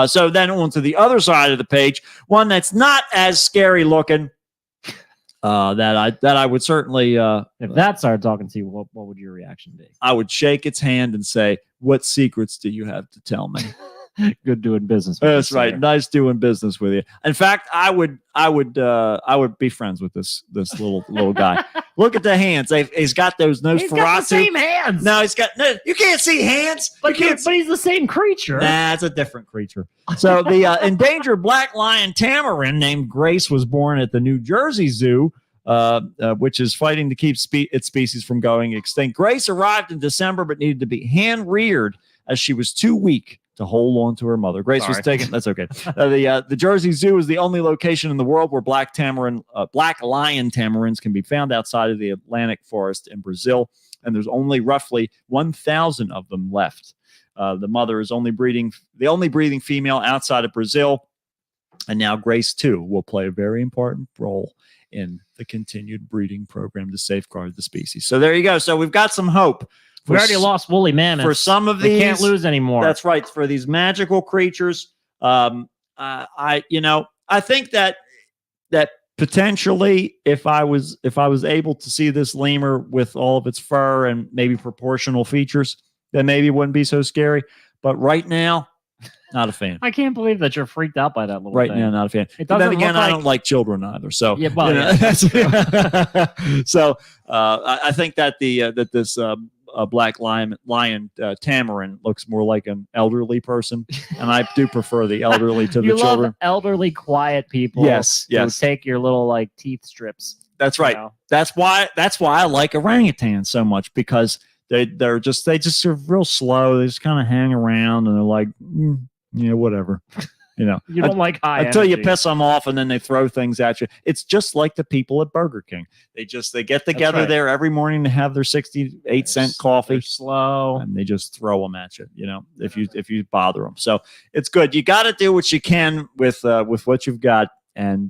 So then on to the other side of the page, one that's not as scary looking. That I would certainly if that started talking to you, what would your reaction be? I would shake its hand and say, "What secrets do you have to tell me?" Good doing business. That's right. Sir. Nice doing business with you. In fact, I would be friends with this little guy. Look at the hands. He's got those nose. He's got the same hands. No, you can't see hands. But he's the same creature. Nah, it's a different creature. So the endangered black lion Tamarind named Grace was born at the New Jersey Zoo, which is fighting to keep its species from going extinct. Grace arrived in December, but needed to be hand-reared as she was too weak to hold on to her mother. Grace was taken. That's okay. The Jersey Zoo is the only location in the world where black lion tamarinds can be found outside of the Atlantic forest in Brazil, and there's only roughly 1,000 of them left. The mother is the only breeding female outside of Brazil. And now Grace, too, will play a very important role in the continued breeding program to safeguard the species. So there you go. So we've got some hope. We already lost woolly mammoths. For some of these. We can't lose anymore. That's right. For these magical creatures, I think that potentially if I was able to see this lemur with all of its fur and maybe proportional features, then maybe it wouldn't be so scary. But right now, not a fan. I can't believe that you're freaked out by that little thing. Now, not a fan. It But then doesn't again, look I like- don't like children either. So Yeah, well, so I think that this black lion Tamarind looks more like an elderly person, and I do prefer the elderly to the you children. love elderly, quiet people. Yes, who yes. take your little like teeth strips. That's right. You know? That's why I like orangutans so much, because they just are real slow. They just kind of hang around and they're like, whatever. You don't like high until you energy. piss them off, and then they throw things at you. It's just like the people at Burger King. They get together right. there every morning to have their 68-cent coffee. They're slow. And they just throw them at you, if you bother them. So it's good. You got to do what you can with what you've got, and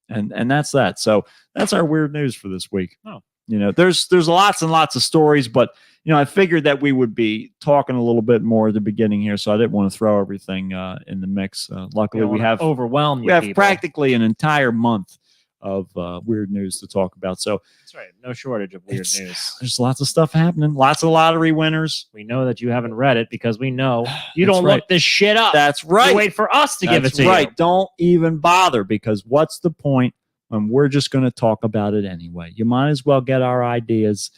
that's that. So that's our weird news for this week. Oh. There's lots and lots of stories, but I figured that we would be talking a little bit more at the beginning here, so I didn't want to throw everything in the mix. Luckily, we have overwhelmed. we have practically an entire month of weird news to talk about. So That's right. No shortage of weird news. there's lots of stuff happening. Lots of lottery winners. We know that you haven't read it because we know you That's don't right. look this shit up. That's right. You wait for us to give it That's to right. you. Don't even bother, because what's the point when we're just going to talk about it anyway? You might as well get our ideas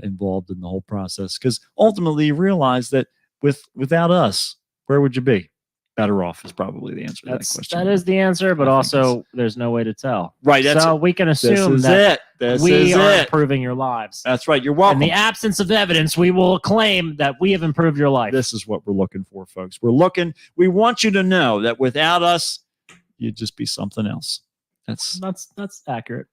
involved in the whole process, because ultimately you realize that without us, where would you be? Better off is probably the answer to that question. That is the answer, but also there's no way to tell. Right. So we can This assume is that it. This we is are it. improving your lives. That's right. You're In welcome. the absence of evidence, we will claim that we have improved your life. This is what we're looking for, folks. We want you to know that without us, you'd just be something else. That's accurate.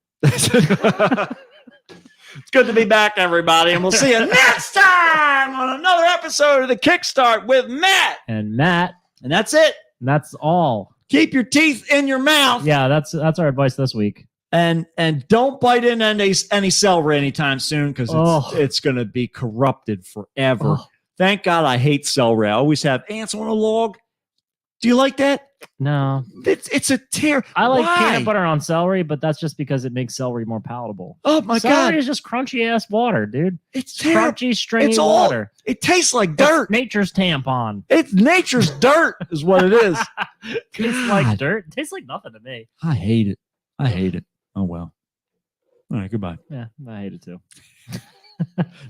It's good to be back, everybody, and we'll see you next time on another episode of the Kickstart with Matt And Matt. And that's it. And that's all. Keep your teeth in your mouth. Yeah, that's our advice this week. And don't bite in any celery anytime soon, because it's going to be corrupted forever. Oh. Thank God I hate celery. I always have ants on a log. Do you like that? No. It's a tear. I like Why? peanut butter on celery, but that's just because it makes celery more palatable. Oh my Celery God. is just crunchy ass water, dude. It's terrible. Crunchy, stringy It's all, water. it tastes like dirt. It's nature's tampon. It's nature's dirt is what it is. Tastes like dirt. Tastes like nothing to me. I hate it. I hate it. Oh, well. All right, goodbye. Yeah, I hate it too.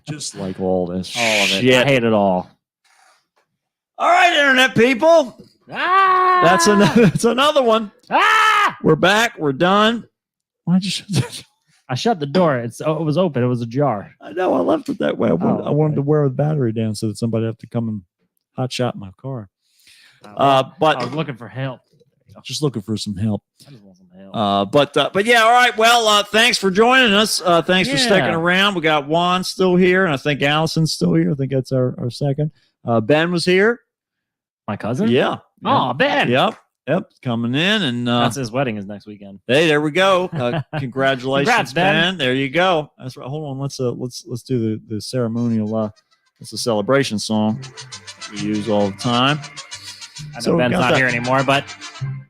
Just like all this All of it. shit. I hate it all. All right, internet people. Ah! That's another one. Ah! We're back. We're done. Why'd you shut that? I shut the door. It was open. It was ajar. I know. I left it that way. I wanted to wear the battery down so that somebody have to come and hot shot my car. But I was looking for help. Just looking for some help. I just want some help. But yeah, all right. Well, thanks for joining us. Thanks for sticking around. We got Juan still here, and I think Allison's still here. I think that's our second. Ben was here. My cousin? Yeah. Oh, Ben. Yep. Coming in, and that's his wedding is next weekend. hey, there we go. Congratulations, Congrats, Ben. There you go. That's right. Hold on. Let's do the ceremonial. It's a celebration song we use all the time. I know Ben's not here anymore, but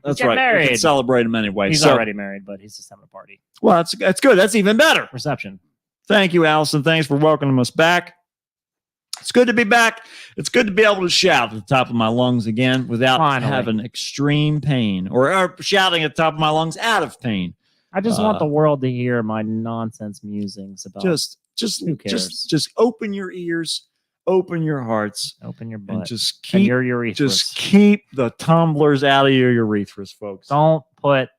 that's get right. married. We can celebrate him anyway. He's already married, but he's just having a party. Well, that's good. That's even better. Reception. Thank you, Allison. Thanks for welcoming us back. It's good to be back. It's good to be able to shout at the top of my lungs again without having extreme pain, or shouting at the top of my lungs out of pain. I just want the world to hear my nonsense musings about who cares? Just open your ears, open your hearts, open your butt, and just keep your urethras. Just keep the tumblers out of your urethras, folks. Don't put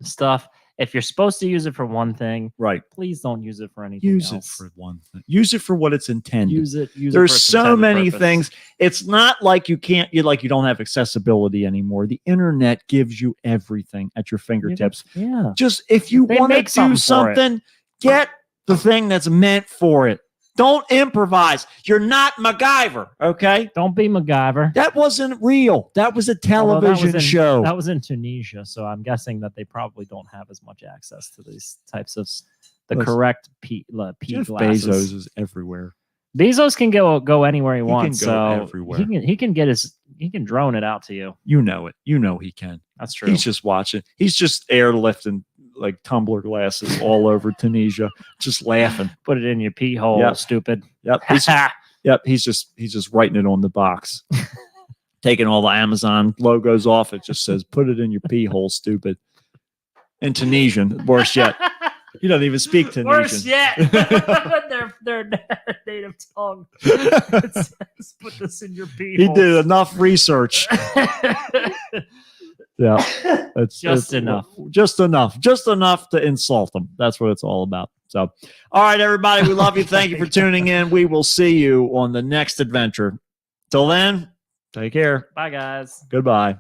stuff. If you're supposed to use it for one thing, right? Please don't use it for anything use else. it for one thing. Use it for what it's intended. Use it. There's so many things. It's not like you don't have accessibility anymore. The internet gives you everything at your fingertips. Yeah. Just if you want to do something, get the thing that's meant for it. Don't improvise. You're not MacGyver, okay? Don't be MacGyver. That wasn't real. That was a television show. That was in Tunisia, so I'm guessing that they probably don't have as much access to these types of correct P Jeff glasses. Bezos is everywhere. Bezos can go anywhere he wants. Can go so everywhere. He can drone it out to you. You know it. You know he can. That's true. He's just watching. He's just airlifting like tumbler glasses all over Tunisia, just laughing. Put it in your pee hole, stupid. Yep. He's just writing it on the box. Taking all the Amazon logos off. It just says, put it in your pee hole, stupid. In Tunisian, worse yet. He doesn't even speak Tunisian. Worse yet. their native tongue. It says, put this in your pee hole. He did enough research. Yeah. Just enough to insult them. That's what it's all about. So, all right, everybody, we love you. Thank you for tuning in. We will see you on the next adventure. Till then, take care. Bye, guys. Goodbye.